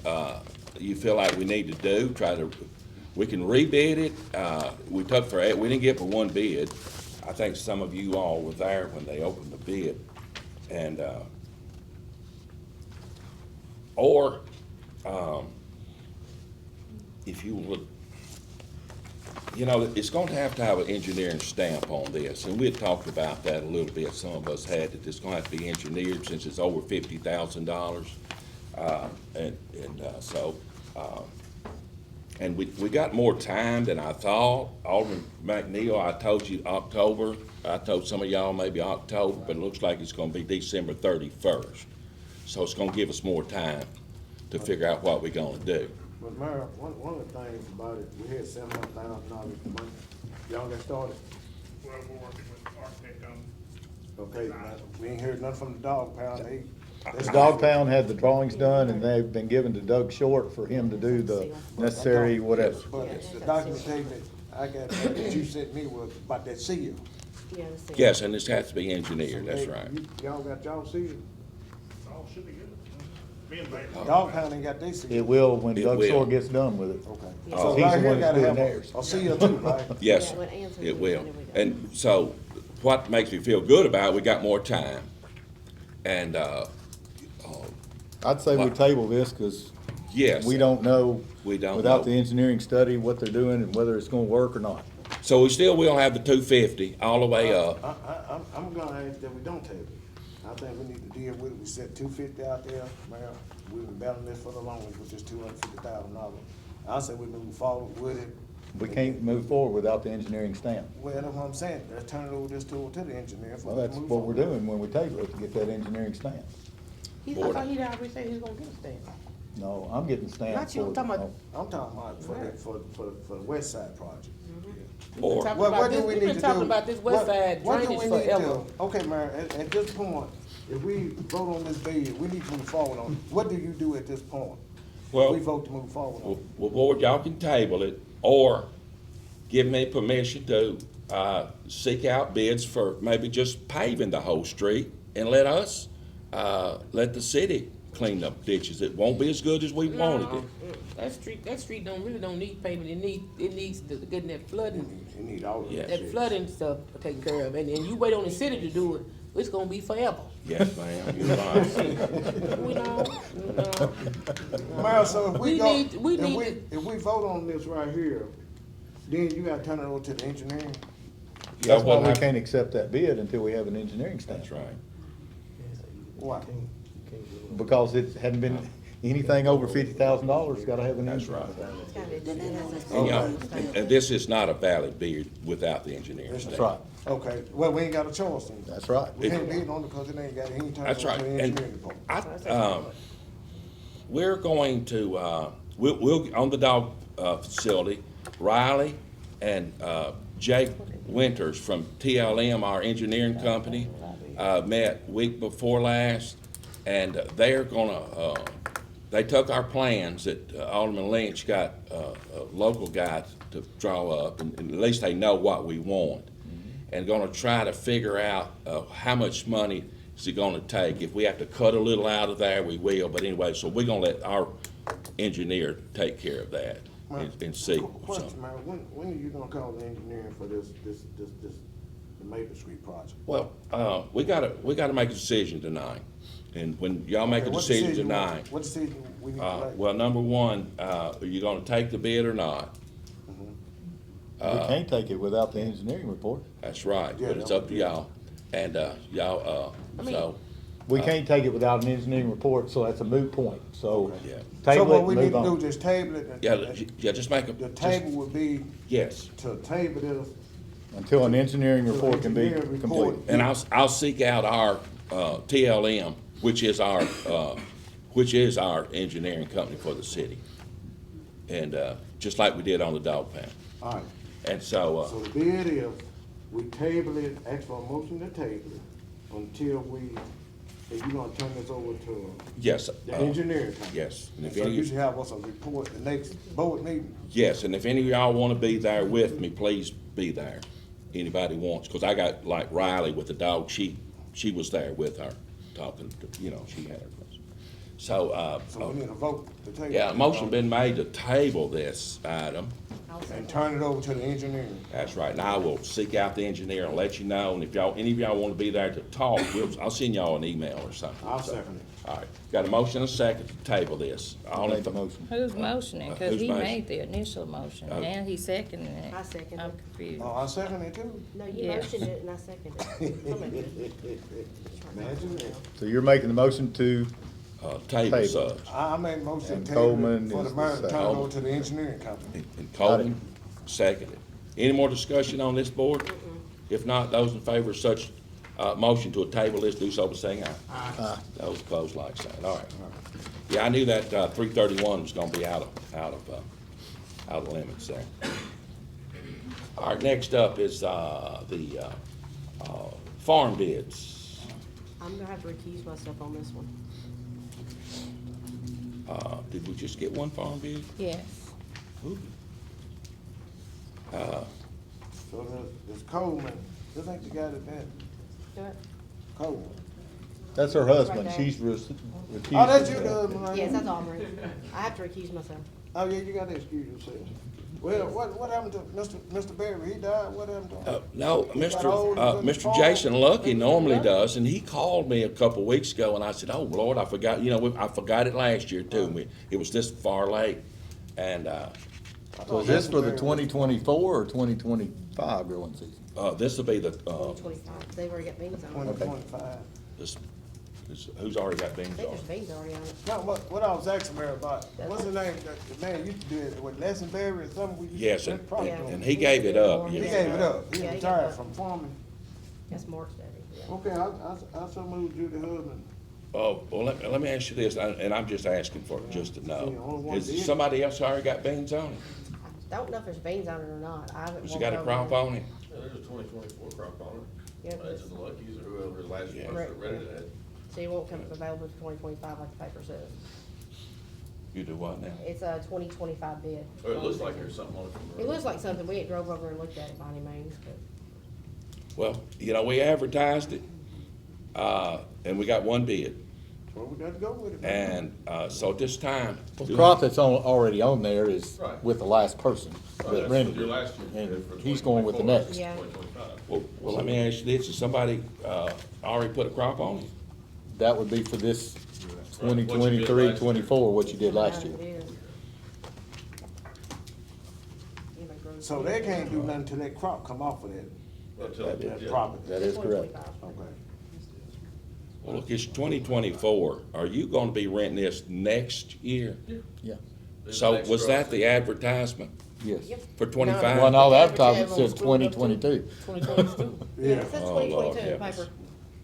Speaker 2: you feel like we need to do. We can rebid it. We didn't get but one bid. I think some of you all were there when they opened the bid. And, if you would, it's going to have an engineering stamp on this, and we had talked about that a little bit. Some of us had that it's going to have to be engineered since it's over $50,000, and we got more time than I thought. Alderman McNeil, I told you October. I told some of y'all maybe October, but it looks like it's going to be December 31st. So it's going to give us more time to figure out what we're going to do.
Speaker 4: But Mayor, one of the things about it, we had $700,000 money. Y'all got started?
Speaker 12: Well, we're working with the architect on.
Speaker 4: Okay, we ain't heard nothing from the dog pound.
Speaker 6: The Dog Pound had the drawings done, and they've been given to Doug Short for him to do the necessary whatever.
Speaker 4: But the documentation that I got, that you sent me was about that seal.
Speaker 9: Yeah, the same.
Speaker 2: Yes, and this has to be engineered, that's
Speaker 4: Hey,
Speaker 2: right.
Speaker 4: Y'all got y'all seal?
Speaker 12: All should be good. Me and Bailey.
Speaker 4: Dog pound ain't got their seal.
Speaker 6: It will when
Speaker 2: It
Speaker 6: Doug
Speaker 2: will.
Speaker 6: Short gets done with it.
Speaker 4: Okay.
Speaker 9: Yeah.
Speaker 4: So
Speaker 6: He's
Speaker 4: right
Speaker 6: the
Speaker 4: here
Speaker 6: one that's
Speaker 4: gotta
Speaker 6: doing
Speaker 4: have
Speaker 6: theirs.
Speaker 4: a seal too, right?
Speaker 2: Yes,
Speaker 9: Yeah, when Anson
Speaker 2: it
Speaker 9: was
Speaker 2: will.
Speaker 9: done, we done.
Speaker 2: And so what makes me feel good about it, we got more time. And,
Speaker 6: I'd say we
Speaker 2: What?
Speaker 6: table this, because
Speaker 2: yes.
Speaker 6: we don't know.
Speaker 2: We don't
Speaker 6: without
Speaker 2: know.
Speaker 6: the engineering study, what they're doing and whether it's gonna work or not.
Speaker 2: So we still will have the 250 all the way up.
Speaker 4: I'm gonna ask that we don't table it. I think we need to deal with it. We set $250 out there, Mayor. We've been battling this for the longest with this $250,000. I say we move forward with it.
Speaker 6: We can't move forward without the engineering stamp.
Speaker 4: Well, that's what I'm saying. Let's turn it over this tool to the engineer.
Speaker 6: Well, that's what we're doing when we table it, to get that engineering stamp.
Speaker 9: I thought he'd already said he was gonna get a stamp.
Speaker 6: No, I'm getting stamped.
Speaker 9: Not you, I'm talking about-
Speaker 4: I'm talking about for the west side project.
Speaker 2: Or,
Speaker 9: Talking
Speaker 4: What
Speaker 9: about
Speaker 4: do
Speaker 9: this-
Speaker 4: we
Speaker 9: we've
Speaker 4: need
Speaker 9: been
Speaker 4: to
Speaker 9: talking
Speaker 4: do?
Speaker 9: about this west side
Speaker 4: What do
Speaker 9: drainage
Speaker 4: we need to
Speaker 9: forever.
Speaker 4: do? Okay, Mayor, at this point, if we vote on this bid, we need to move forward on it. What do you do at this point?
Speaker 2: Well-
Speaker 4: If we vote to move forward on it.
Speaker 2: well, board, y'all can table it, or give me permission to, seek out bids for maybe just paving the whole street and let us, let the city clean up ditches. It won't be as good as we wanted it.
Speaker 9: That street don't need pavement, it needs to get that flooding,
Speaker 4: You need all of
Speaker 2: Yeah.
Speaker 4: that.
Speaker 9: that flooding stuff taken care of, and you wait on the city to do it, it's gonna be forever.
Speaker 2: Yes, ma'am, you're right.
Speaker 9: We know.
Speaker 4: Mayor, so if
Speaker 9: We
Speaker 4: we go,
Speaker 9: need- we need
Speaker 4: if we vote on this right here, then you gotta turn it over to the engineer.
Speaker 6: That's why
Speaker 2: we'll
Speaker 6: we
Speaker 2: have-
Speaker 6: can't accept that bid until we have an engineering stamp.
Speaker 2: That's right.
Speaker 4: Why?
Speaker 6: Because it hadn't been, anything over $50,000 gotta have an
Speaker 2: That's
Speaker 6: engineer.
Speaker 2: right.
Speaker 9: It's kind of, it has
Speaker 2: And, y'all,
Speaker 9: a-
Speaker 2: and this is not a valid bid without the engineering
Speaker 4: That's
Speaker 2: staff.
Speaker 6: That's right,
Speaker 4: Okay, well, we ain't got a choice then.
Speaker 6: that's right.
Speaker 4: We can't bid on it because it ain't got any time
Speaker 2: That's
Speaker 4: to
Speaker 2: right.
Speaker 4: the
Speaker 2: And
Speaker 4: engineering department.
Speaker 2: we're going to, we'll, on the dog, facility, Riley and, Jake Winters from TLM, our engineering company, met week before last, and they're gonna, they took our plans that Alderman Lynch got, a local guy to draw up, and at least they know what we want. And gonna try to figure out, how much money is it gonna take. If we have to cut a little out of there, we will, but anyway, so we're gonna let our engineer take care of that and see.
Speaker 4: Question, man, when are you gonna call the engineering for this, the Maple Street project?
Speaker 2: Well, we gotta make a decision tonight, and when y'all make a
Speaker 4: Okay, what
Speaker 2: decision
Speaker 4: decision-
Speaker 2: tonight,
Speaker 4: What decision we need to make?
Speaker 2: well, number one, are you gonna take the bid or not?
Speaker 6: We can't take it without the engineering report.
Speaker 2: That's right,
Speaker 4: Yeah,
Speaker 2: but it's
Speaker 4: that
Speaker 2: up to y'all, and, y'all, so,
Speaker 6: We can't take it without an engineering report, so that's a moot point, so
Speaker 2: yeah.
Speaker 4: So
Speaker 6: table
Speaker 4: what
Speaker 6: it
Speaker 4: we
Speaker 6: and
Speaker 4: need
Speaker 6: move
Speaker 4: to do,
Speaker 6: on.
Speaker 4: just table it? and-
Speaker 2: Yeah, just make a,
Speaker 4: The
Speaker 2: just-
Speaker 4: table would be
Speaker 2: yes,
Speaker 4: to table this.
Speaker 6: Until an engineering
Speaker 4: till the
Speaker 6: report can be
Speaker 4: engineering report-
Speaker 6: completed.
Speaker 2: and I'll seek out our, TLM, which is our engineering company for the city. And, just like we did on the dog pound.
Speaker 4: All right,
Speaker 2: And so,
Speaker 4: so the bid is, we table it, ask for a motion to table it until if you gonna turn this over to
Speaker 2: yes.
Speaker 4: the engineering company.
Speaker 2: Yes, and if
Speaker 4: So
Speaker 2: any,
Speaker 4: you should have us a report the next board meeting.
Speaker 2: yes, and if any of y'all wanna be there with me, please be there. Anybody wants, cause I got like Riley with the dog, she was there with her, talking to, she had her. So,
Speaker 4: So we need a vote to table.
Speaker 2: yeah, a
Speaker 4: it.
Speaker 2: motion been made to table this item.
Speaker 9: I'll
Speaker 4: And
Speaker 9: second.
Speaker 4: turn it over to the engineering.
Speaker 2: That's right, and I will seek out the engineer and let you know, and if any of y'all wanna be there to talk, I'll send y'all an email or something.
Speaker 4: I'll
Speaker 2: So,
Speaker 4: second it.
Speaker 2: All right, got a motion and a second to table this. All in
Speaker 6: Made the
Speaker 2: fa-
Speaker 6: motion.
Speaker 1: Who's motioning? Cause
Speaker 2: Who's
Speaker 1: he
Speaker 2: motion?
Speaker 1: made the initial motion,
Speaker 2: Oh.
Speaker 1: now he's seconding it.
Speaker 9: I second
Speaker 1: I'm
Speaker 9: it.
Speaker 1: confused.
Speaker 4: Oh, I second it too.
Speaker 9: No, you
Speaker 1: Yeah.
Speaker 9: motioned it and I seconded it. Somebody did.
Speaker 4: Imagine that.
Speaker 6: So you're making the motion to,
Speaker 2: Table
Speaker 6: Table.
Speaker 2: such.
Speaker 4: I made a motion
Speaker 6: And
Speaker 4: to table
Speaker 6: Coleman
Speaker 4: it for
Speaker 6: is
Speaker 4: the
Speaker 6: the
Speaker 4: mayor to turn it
Speaker 6: second.
Speaker 4: over to the engineering company.
Speaker 2: And Coleman, seconded. Any more discussion on this board? If not, those in favor of such, motion to a table, let's do so by saying aye.
Speaker 6: Aye.
Speaker 2: Those opposed, like sign, all right. Yeah, I knew that, 331 was gonna be out of limits there. All right, next up is, the, farm bids.
Speaker 9: I'm gonna have to recuse myself on this one.
Speaker 2: Did we just get one farm bid?
Speaker 1: Yes.
Speaker 2: Ooh.
Speaker 4: So there's Coleman, this ain't the guy that,
Speaker 9: Do it?
Speaker 4: Coleman.
Speaker 6: that's her husband,
Speaker 9: Right there.
Speaker 6: she's recused.
Speaker 4: Oh, that's you,
Speaker 6: herself.
Speaker 9: Yes, that's Aubrey. I have to recuse myself.
Speaker 4: Oh, yeah, you gotta excuse yourself. Well, what happened to Mr. Berry? He died, what happened to him?
Speaker 2: No,
Speaker 4: He got old,
Speaker 2: Mr.
Speaker 4: couldn't
Speaker 2: Mr.
Speaker 4: farm.
Speaker 2: Jason Lucky
Speaker 4: Mr.
Speaker 2: normally
Speaker 4: Lucky?
Speaker 2: does, and he called me a couple of weeks ago, and I said, oh, Lord, I forgot, I forgot it last year too. It was this far late, and,
Speaker 6: So is this for the 2024 or 2025 growing season?
Speaker 2: this will be the,
Speaker 9: 2025. They've already got beans on it.
Speaker 4: 2025.
Speaker 2: who's already got
Speaker 9: I
Speaker 2: beans
Speaker 9: think
Speaker 2: on
Speaker 9: there's
Speaker 2: it?
Speaker 9: beans already on it.
Speaker 4: No, what I was asking Mary about, what's the name, the man used to do it, with Lessenberry or something? We used to-
Speaker 2: Yes,
Speaker 4: that's probably
Speaker 9: Yeah.
Speaker 4: doing
Speaker 2: and
Speaker 4: it.
Speaker 2: he gave it up.
Speaker 4: He
Speaker 2: yes.
Speaker 4: gave it up, he
Speaker 9: Yeah, he
Speaker 4: retired
Speaker 9: gave it
Speaker 4: from farming.
Speaker 9: That's Mark's daddy, yeah.
Speaker 4: Okay, I so moved you the husband.
Speaker 2: Oh, well, let me ask you this, and I'm just asking for just to
Speaker 4: See, the only
Speaker 2: know.
Speaker 4: one
Speaker 2: Is
Speaker 4: did.
Speaker 2: somebody else already got beans on it?
Speaker 9: I don't know if there's beans on it or not. I haven't.
Speaker 2: Has he
Speaker 9: walked
Speaker 2: got a
Speaker 9: over
Speaker 2: crop
Speaker 9: there.
Speaker 2: on it?
Speaker 10: Yeah, there's a 2024 crop on it.
Speaker 9: Yep,
Speaker 10: That's the Luckies or whoever last
Speaker 2: Yeah.
Speaker 10: one
Speaker 9: Right.
Speaker 10: that rented it.
Speaker 9: so it won't come available for 2025 like the paper says.
Speaker 2: You do what now?
Speaker 9: It's a 2025 bid.
Speaker 10: Or it looks like there's something on it. from
Speaker 9: It looks like something. We ain't drove over and looked at it by any means, but
Speaker 2: Well, we advertised it, and we got one bid.
Speaker 4: Well, we got to go with it. man.
Speaker 2: And, so at this time.
Speaker 6: The crop that's already on there is
Speaker 10: Right.
Speaker 6: with the last person
Speaker 10: Right,
Speaker 6: that
Speaker 10: that's
Speaker 6: rented
Speaker 10: your
Speaker 6: it.
Speaker 10: last year
Speaker 6: And
Speaker 10: for
Speaker 6: he's going with the
Speaker 10: 2024.
Speaker 6: next.
Speaker 9: Yeah.
Speaker 10: 2025.
Speaker 2: Well, let me ask you this, has somebody, already put a crop on it?
Speaker 6: That would be for this
Speaker 10: Right, what you did
Speaker 6: 2023,
Speaker 10: last
Speaker 6: 24, what you did last year.
Speaker 9: it is. Anybody grows
Speaker 4: So they can't do nothing till that crop come off of that
Speaker 10: Until,
Speaker 2: That
Speaker 10: yeah.
Speaker 4: property.
Speaker 6: That is correct.
Speaker 9: 2025.
Speaker 4: Okay.
Speaker 2: Well, look, it's 2024. Are you gonna be renting this next year?
Speaker 6: Yeah,
Speaker 2: So was that the advertisement
Speaker 6: yes.
Speaker 9: Yep.
Speaker 2: for 25?
Speaker 6: Well, no, the advertisement
Speaker 5: Advertising on
Speaker 6: says
Speaker 5: school stuff,
Speaker 6: 2022.
Speaker 5: 2022.
Speaker 9: Yeah, it says
Speaker 2: Oh,
Speaker 9: twenty
Speaker 2: Lord
Speaker 9: twenty-two in the
Speaker 2: heavens.
Speaker 9: paper.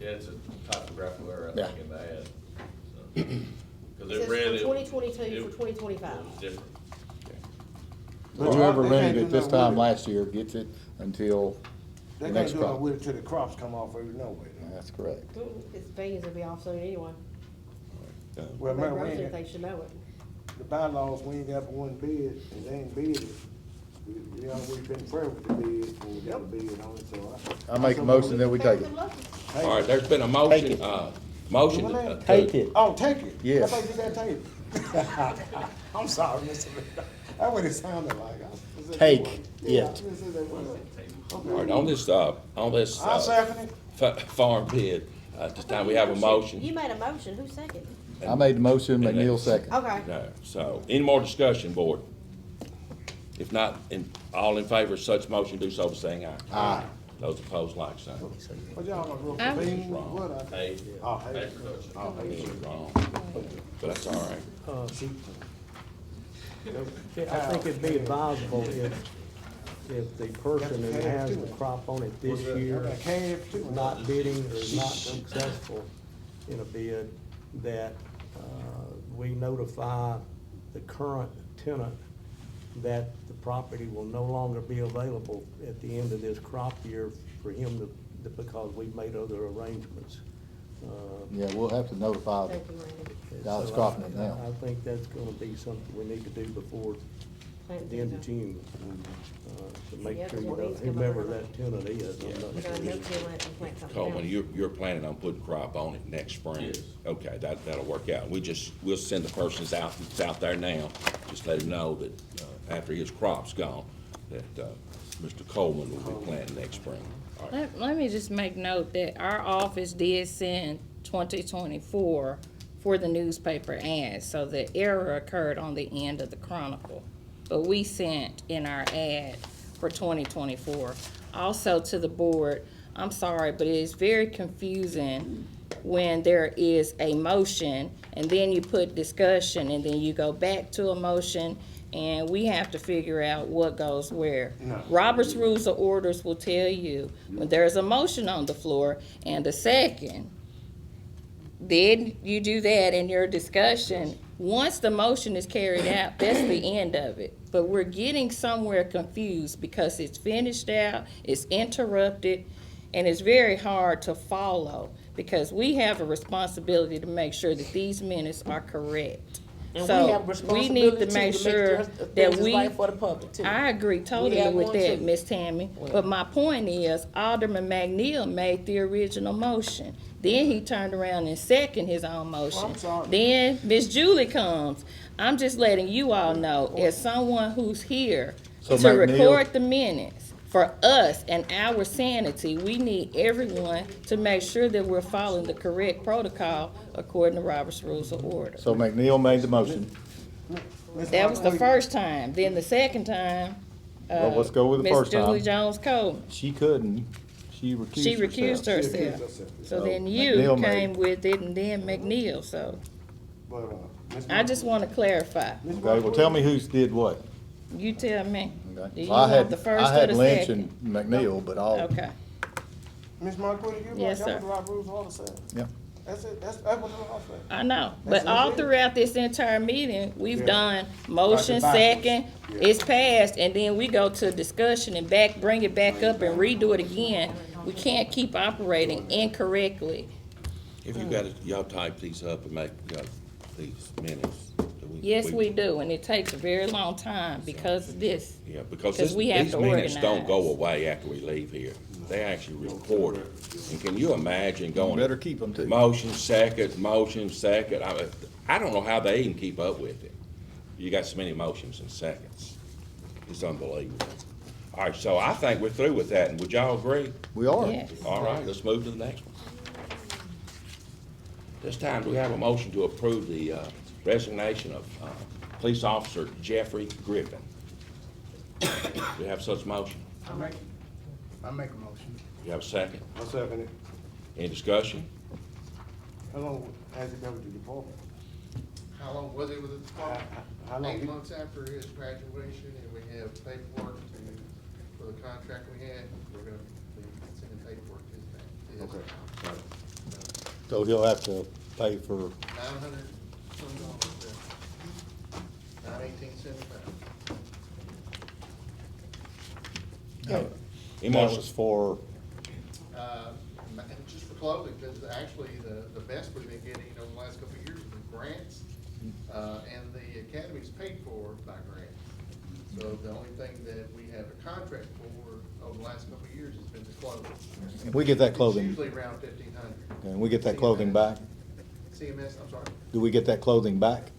Speaker 1: Yeah, it's a typographical error, I
Speaker 6: Yeah.
Speaker 1: think, in the ad. So, Cause
Speaker 9: It
Speaker 1: it
Speaker 9: says
Speaker 1: read
Speaker 9: from
Speaker 1: it.
Speaker 9: twenty twenty-two
Speaker 1: it-
Speaker 9: for 2025.
Speaker 1: It was different.
Speaker 4: But
Speaker 6: Whoever
Speaker 4: they can't
Speaker 6: rented
Speaker 4: do
Speaker 6: it this
Speaker 4: nothing
Speaker 6: time
Speaker 4: with it.
Speaker 6: last year gets it until
Speaker 4: They
Speaker 6: the
Speaker 4: can't
Speaker 6: next
Speaker 4: do nothing
Speaker 6: crop.
Speaker 4: with it till the crops come off every no way.
Speaker 6: That's correct.
Speaker 9: Its veins will be off soon anyway.
Speaker 4: Well,
Speaker 9: Red
Speaker 4: remember, we
Speaker 9: Rose
Speaker 4: ain't
Speaker 9: didn't
Speaker 4: got,
Speaker 9: think should know it.
Speaker 4: the bylaws, we ain't got but one bid, and they ain't bid it. We always been fair with the bid, and we got a bid on it, so I.
Speaker 6: I make a motion that we take it.
Speaker 2: All right, there's been a
Speaker 6: Take
Speaker 2: motion,
Speaker 6: it.
Speaker 2: motion.
Speaker 4: What
Speaker 2: to-
Speaker 4: name?
Speaker 6: Take it.
Speaker 4: Oh, take it?
Speaker 6: Yes.
Speaker 4: I thought you said take it. I'm sorry, Mr. Lee. That's what it sounded like. I said
Speaker 6: Take
Speaker 4: that word.
Speaker 6: it.
Speaker 4: Yeah, I said that word.
Speaker 2: All right, on this,
Speaker 4: I'll second it.
Speaker 2: farm bid, this time we have a motion.
Speaker 9: You made a motion, who seconded?
Speaker 6: I made the motion,
Speaker 2: And
Speaker 6: McNeil
Speaker 2: that's-
Speaker 6: second.
Speaker 9: Okay.
Speaker 2: No, so, any more discussion, board? If not, all in favor of such motion, do so by saying aye.
Speaker 6: Aye.
Speaker 2: Those opposed, like sign.
Speaker 4: What y'all gonna grow
Speaker 9: I'm-
Speaker 4: for beans?
Speaker 2: Wrong.
Speaker 4: What?
Speaker 1: Hey,
Speaker 4: Oh, hey.
Speaker 1: hey, production.
Speaker 4: Oh, hey.
Speaker 2: Wrong, but that's all right.
Speaker 7: I think it'd be advisable if the person who has the crop on it this year
Speaker 4: Got calves too.
Speaker 7: not bidding or is not successful in a bid, that we notify the current tenant that the property will no longer be available at the end of this crop year for him because we've made other arrangements.
Speaker 6: Yeah, we'll have to notify
Speaker 9: Thank you, Randy.
Speaker 6: Dallas
Speaker 7: So
Speaker 6: cropping it now.
Speaker 7: I think that's gonna be something we need to do before
Speaker 9: Plant
Speaker 7: the end of
Speaker 9: season.
Speaker 7: June, to make
Speaker 9: Yeah,
Speaker 7: sure
Speaker 9: 'cause
Speaker 7: you
Speaker 9: the
Speaker 7: know
Speaker 9: weeds come up
Speaker 7: whomever
Speaker 9: early.
Speaker 7: that tenant is. I'm not
Speaker 9: We're gonna
Speaker 7: sure.
Speaker 9: no till it and plant something
Speaker 2: Coleman,
Speaker 9: else.
Speaker 2: you're planning on putting crop on it next spring?
Speaker 1: Yes.
Speaker 2: Okay, that'll work out. We'll send the persons that's out there now, just let him know that, after his crop's gone, that, Mr. Coleman will be planting next spring. All right.
Speaker 13: Let me just make note that our office did send 2024 for the newspaper ads, so the error occurred on the end of the Chronicle. But we sent in our ad for 2024. Also to the board, I'm sorry, but it is very confusing when there is a motion and then you put discussion and then you go back to a motion and we have to figure out what goes where. Robert's Rules of Orders will tell you when there's a motion on the floor and a second, then you do that in your discussion. Once the motion is carried out, that's the end of it. But we're getting somewhere confused because it's finished out, it's interrupted, and it's very hard to follow because we have a responsibility to make sure that these minutes are correct.
Speaker 5: And
Speaker 13: So,
Speaker 5: we have
Speaker 13: we need
Speaker 5: responsibility
Speaker 13: to
Speaker 5: too,
Speaker 13: make sure
Speaker 5: that
Speaker 13: that
Speaker 5: is
Speaker 13: we.
Speaker 5: right for the public too.
Speaker 13: I agree totally
Speaker 5: have
Speaker 13: with
Speaker 5: one
Speaker 13: that,
Speaker 5: too.
Speaker 13: Miss Tammy. But my point is, Alderman McNeil made the original motion. Then he turned around and seconded his own motion.
Speaker 4: I'm sorry.
Speaker 13: Then Miss Julie comes. I'm just letting you all know, as someone who's here
Speaker 6: So
Speaker 13: to
Speaker 6: McNeil-
Speaker 13: record the minutes, for us and our sanity, we need everyone to make sure that we're following the correct protocol according to Robert's Rules of Order.
Speaker 6: So McNeil made the motion.
Speaker 13: That was the first time. Then the second time,
Speaker 6: Well, let's go with the first
Speaker 13: Miss Julie
Speaker 6: time.
Speaker 13: Jones Coleman.
Speaker 6: She couldn't, she
Speaker 13: She
Speaker 6: recused herself.
Speaker 13: recused herself. So then you
Speaker 6: McNeil made-
Speaker 13: came with it and then McNeil, so
Speaker 4: But, Ms.
Speaker 13: I just wanna clarify.
Speaker 4: Ms.
Speaker 6: Okay, well, tell me who's did what.
Speaker 13: You tell me.
Speaker 6: Okay.
Speaker 13: Do you
Speaker 6: Well,
Speaker 13: want the first
Speaker 6: I
Speaker 13: or
Speaker 6: had
Speaker 13: the
Speaker 6: Lynch
Speaker 13: second?
Speaker 6: and McNeil, but I'll,
Speaker 13: Okay,
Speaker 4: Ms. Marquita, you
Speaker 13: Yes,
Speaker 4: right,
Speaker 13: sir.
Speaker 4: that's what Robert's Rules of Order said.
Speaker 6: yeah.
Speaker 4: That's it, that's what the law said.
Speaker 13: I know,
Speaker 4: That's
Speaker 13: but all
Speaker 4: it.
Speaker 13: throughout this entire meeting, we've
Speaker 4: Yeah.
Speaker 13: done motion,
Speaker 4: Backwards.
Speaker 13: second,
Speaker 4: Yeah.
Speaker 13: it's passed, and then we go to discussion and bring it back up and redo it again. We can't keep operating incorrectly.
Speaker 2: If you got it, y'all type these up and make, these minutes.
Speaker 13: Yes, we do, and it takes a very long time because of this.
Speaker 2: Yeah, because
Speaker 13: 'Cause we have
Speaker 2: these
Speaker 13: to
Speaker 2: minutes don't
Speaker 13: organize.
Speaker 2: go away after we leave here. They actually record it. And can you imagine going?
Speaker 6: Better keep 'em too.
Speaker 2: Motion second. I don't know how they even keep up with it. You got so many motions in seconds. It's unbelievable. All right, so I think we're through with that, and would y'all agree?
Speaker 6: We are.
Speaker 13: Yes.
Speaker 2: All right, let's move to the next one. This time, do we have a motion to approve the resignation of Police Officer Jeffrey Griffin? Do we have such motion?
Speaker 10: I make a motion.
Speaker 2: You have a second?
Speaker 4: I second it.
Speaker 2: Any discussion?
Speaker 4: How long has it been with the department?
Speaker 10: How long was it with the department?
Speaker 4: How long
Speaker 10: 8
Speaker 4: you-
Speaker 10: months after his graduation, and we have paperwork for the contract we had, we're gonna be sending paperwork to his bank. to his
Speaker 4: Okay,
Speaker 10: account.
Speaker 4: got it.
Speaker 6: So he'll have to pay for,
Speaker 10: $900 some dollars there. 918.75.
Speaker 6: and that was for,
Speaker 10: Just for clothing, because actually the best we've been getting over the last couple of years is grants, and the academy's paid for by grants. So the only thing that we have a contract for over the last couple of years has been the clothing.
Speaker 6: and we get that
Speaker 10: It's
Speaker 6: clothing,
Speaker 10: usually around 1,500.
Speaker 6: and we get that clothing back?
Speaker 10: CMS, I'm sorry.
Speaker 6: Do we get that clothing back?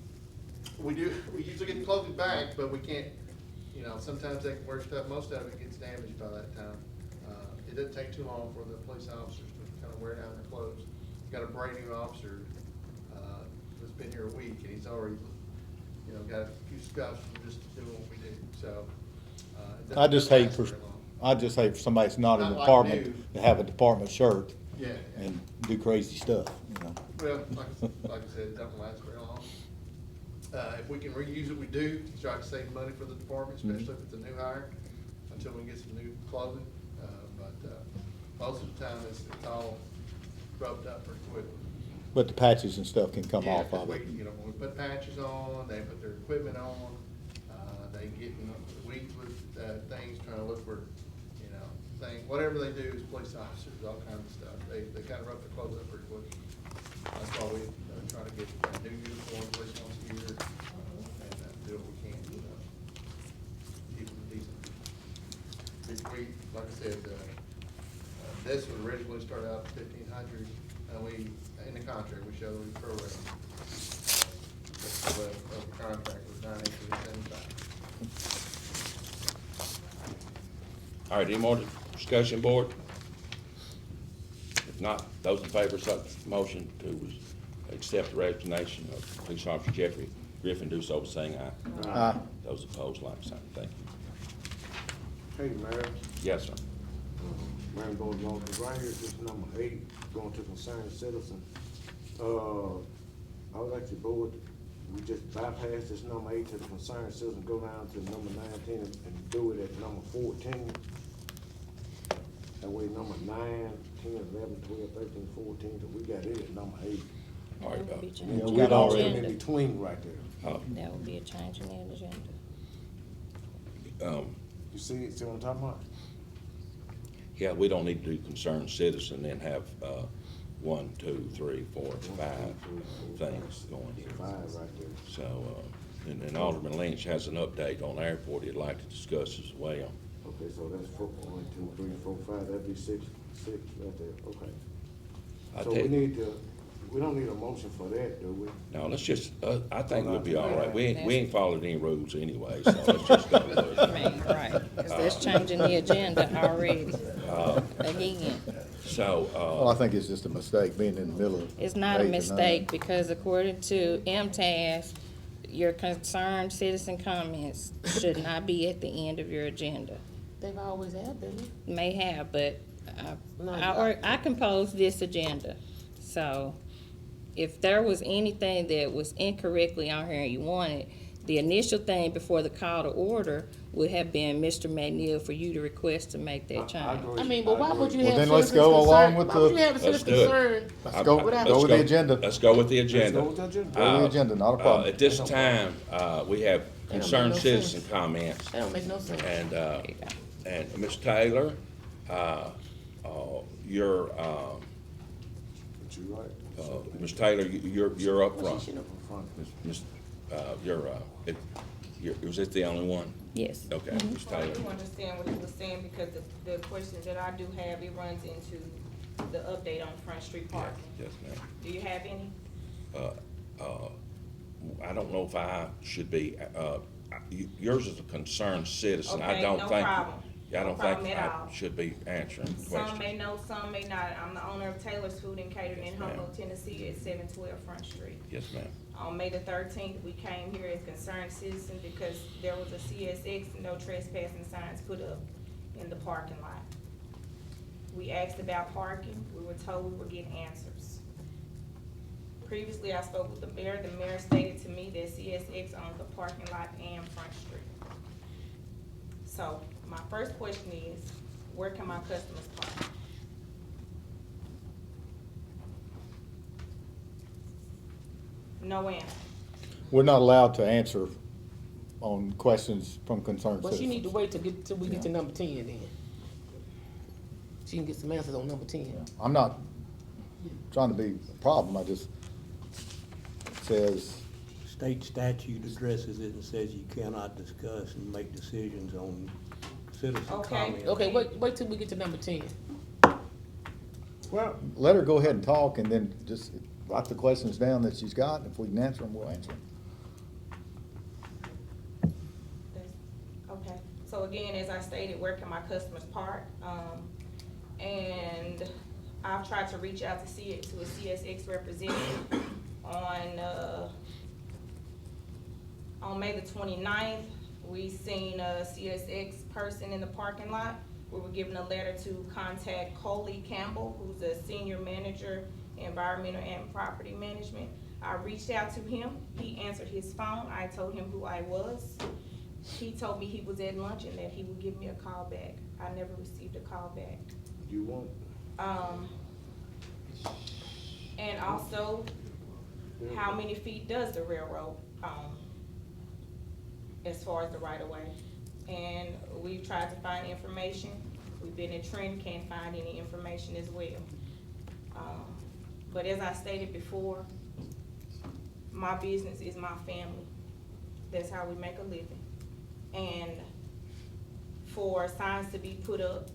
Speaker 10: We do, we usually get the clothing back, but we can't, sometimes they can wear stuff, most of it gets damaged by that time. It doesn't take too long for the police officers to kind of wear down their clothes. Got a brand new officer, that's been here a week, and he's already, got a few scuffs from just doing what we do, so. It
Speaker 6: I just
Speaker 10: doesn't
Speaker 6: hate
Speaker 10: last
Speaker 6: for,
Speaker 10: very long.
Speaker 6: I just hate for somebody that's not in
Speaker 10: Not
Speaker 6: the
Speaker 10: like
Speaker 6: department
Speaker 10: new.
Speaker 6: to have a department shirt
Speaker 10: Yeah.
Speaker 6: and do crazy stuff,
Speaker 10: Well, like I said, it doesn't last very long. If we can reuse it, we do, to try to save money for the department, especially if it's a new hire, until we get some new clothing. But most of the time, it's all rubbed up pretty quickly.
Speaker 6: but the patches and stuff can come
Speaker 10: Yeah,
Speaker 6: off of
Speaker 10: 'cause
Speaker 6: it.
Speaker 10: when we put patches on, they put their equipment on, they get in the weeds with, things, trying to look for, whatever they do as police officers, all kinds of stuff. They kind of rub their clothes up pretty quick. That's why we try to get a new uniform at least once a year, and do what we can, keep them decent. We, like I said, this would originally start out at 1,500, and we, in the contract, we show that we prorate. The contract was 918.75.
Speaker 2: All right, any more discussion, board? If not, those in favor, such motion to accept the resignation of Police Officer Jeffrey Griffin, do so by saying aye.
Speaker 6: Aye.
Speaker 2: Those opposed, like sign. Thank you.
Speaker 4: Hey, Mayor,
Speaker 2: Yes, sir.
Speaker 4: Mayor Board, right here, this number 8, going to concerned citizen. I would like the board, we just bypass this number 8 to the concerned citizen, go down to number 19 and do it at number 14. That way, number 9, 10, 11, 12, 13, 14, so we got it at number 8.
Speaker 2: All right,
Speaker 13: That would be
Speaker 6: Yeah,
Speaker 13: changing
Speaker 6: we'd
Speaker 13: the
Speaker 6: already-
Speaker 13: agenda.
Speaker 4: In between right there.
Speaker 13: That would be a change in the agenda.
Speaker 4: You see what I'm talking about?
Speaker 2: Yeah, we don't need to do concerned citizen and have, 1, 2, 3, 4, 5 things going here.
Speaker 4: 5 right there.
Speaker 2: So, and then Alderman Lynch has an update on airport he'd like to discuss as well.
Speaker 4: Okay, so that's 1, 2, 3, 4, 5, that'd be 6 right there, okay.
Speaker 2: I
Speaker 4: So
Speaker 2: tell
Speaker 4: we
Speaker 2: you-
Speaker 4: we don't need a motion for that, do we?
Speaker 2: No, let's just, I think we'll be all right. We ain't followed any rules anyway, so let's just go with it.
Speaker 13: I mean, right, because that's changing the agenda already, again.
Speaker 2: So,
Speaker 6: Well, I think it's just a mistake being in the middle of.
Speaker 13: It's not a
Speaker 6: 8 to 9.
Speaker 13: mistake, because according to MTAS, your concerned citizen comments should not be at the end of your agenda.
Speaker 5: They've always had been.
Speaker 13: May have, but
Speaker 5: No,
Speaker 13: I composed this agenda. So if there was anything that was incorrectly on here and you wanted, the initial thing before the call to order would have been Mr. McNeil for you to request to make that change.
Speaker 5: I mean, but why would you
Speaker 6: Well,
Speaker 5: have
Speaker 6: then let's
Speaker 5: citizens
Speaker 6: go along
Speaker 5: concerned?
Speaker 6: with
Speaker 5: Why would you
Speaker 6: the-
Speaker 5: have a
Speaker 2: Let's
Speaker 5: citizen
Speaker 2: do it.
Speaker 5: concerned?
Speaker 6: Let's go with
Speaker 2: let's
Speaker 6: the agenda.
Speaker 2: Let's go with the agenda.
Speaker 4: Let's go with the agenda.
Speaker 6: Go with the agenda, not a problem.
Speaker 2: At this time, we have
Speaker 5: make
Speaker 2: concerned
Speaker 5: no
Speaker 2: citizen
Speaker 5: sense.
Speaker 2: comments.
Speaker 5: That don't make no sense.
Speaker 2: And Ms. Taylor, you're,
Speaker 4: But you right.
Speaker 2: Ms. Taylor, you're up
Speaker 5: Well,
Speaker 2: front.
Speaker 5: she should know.
Speaker 4: Front.
Speaker 2: Ms., was it the only one?
Speaker 13: Yes.
Speaker 2: Okay, Ms.
Speaker 14: Well, I
Speaker 2: Taylor.
Speaker 14: do understand what he was saying, because the question that I do have, it runs into the update on Front Street parking.
Speaker 2: Yes, ma'am.
Speaker 14: Do you have any?
Speaker 2: I don't know if I should be, yours is a concerned citizen. I
Speaker 14: Okay,
Speaker 2: don't
Speaker 14: no
Speaker 2: think.
Speaker 14: problem.
Speaker 2: Yeah, I
Speaker 14: No
Speaker 2: don't think
Speaker 14: problem at
Speaker 2: I
Speaker 14: all.
Speaker 2: should be answering
Speaker 14: Some may
Speaker 2: questions.
Speaker 14: know, some may not. I'm the owner of Taylor's Food and Catering in Humboldt, Tennessee at 712 Front Street.
Speaker 2: Yes, ma'am.
Speaker 14: On May the 13th, we came here as concerned citizens because there was a CSX no trespassing signs put up in the parking lot. We asked about parking. We were told we were getting answers. Previously, I spoke with the mayor. The mayor stated to me that CSX owns the parking lot and Front Street. So my first question is, where can my customers park? No answer.
Speaker 6: We're not allowed to answer on questions from concerned
Speaker 5: But you need to
Speaker 6: citizens.
Speaker 5: wait till we get to number 10 then. She can get some answers on number 10.
Speaker 6: I'm not trying to be a problem, I just says,
Speaker 7: State statute addresses it and says you cannot discuss and make decisions on citizen
Speaker 14: Okay.
Speaker 7: comments.
Speaker 5: Okay, wait till we get to number 10.
Speaker 4: Well,
Speaker 6: let her go ahead and talk, and then just write the questions down that she's got, and if we can answer them, we'll answer them.
Speaker 14: Okay, so again, as I stated, where can my customers park? And I've tried to reach out to a CSX representative on May the 29th. We seen a CSX person in the parking lot. We were given a letter to contact Coley Campbell, who's a senior manager, environmental and property management. I reached out to him. He answered his phone. I told him who I was. He told me he was at lunch and that he would give me a call back. I never received a call back.
Speaker 4: you won't.
Speaker 14: And also, how many feet does the railroad own as far as the right of way? And we've tried to find information. We've been in Trent, can't find any information as well. But as I stated before, my business is my family. That's how we make a living. And for signs to be put up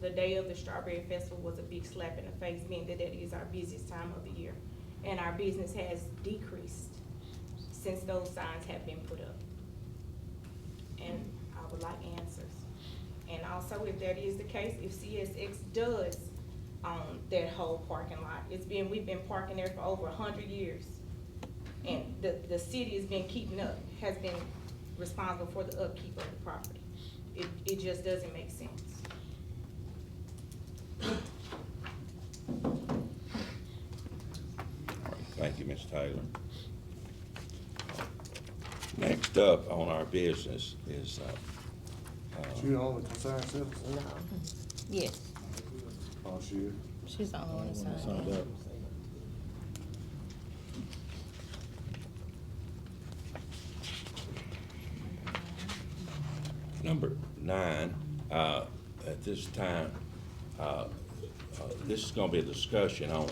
Speaker 14: the day of the Strawberry Festival was a big slap in the face, being that that is our busiest time of the year. And our business has decreased since those signs have been put up. And I would like answers. And also, if that is the case, if CSX does own that whole parking lot, we've been parking there for over 100 years. And the city has been has been responsible for the upkeep of the property. It just doesn't make sense.
Speaker 2: Thank you, Ms. Taylor. Next up on our business is,
Speaker 4: She the only concerned citizen?
Speaker 5: No.
Speaker 13: Yes,
Speaker 4: Oh, she is?
Speaker 13: she's the only one
Speaker 6: Signed
Speaker 13: signed.
Speaker 6: up.
Speaker 2: number 9, at this time, this is gonna be a discussion on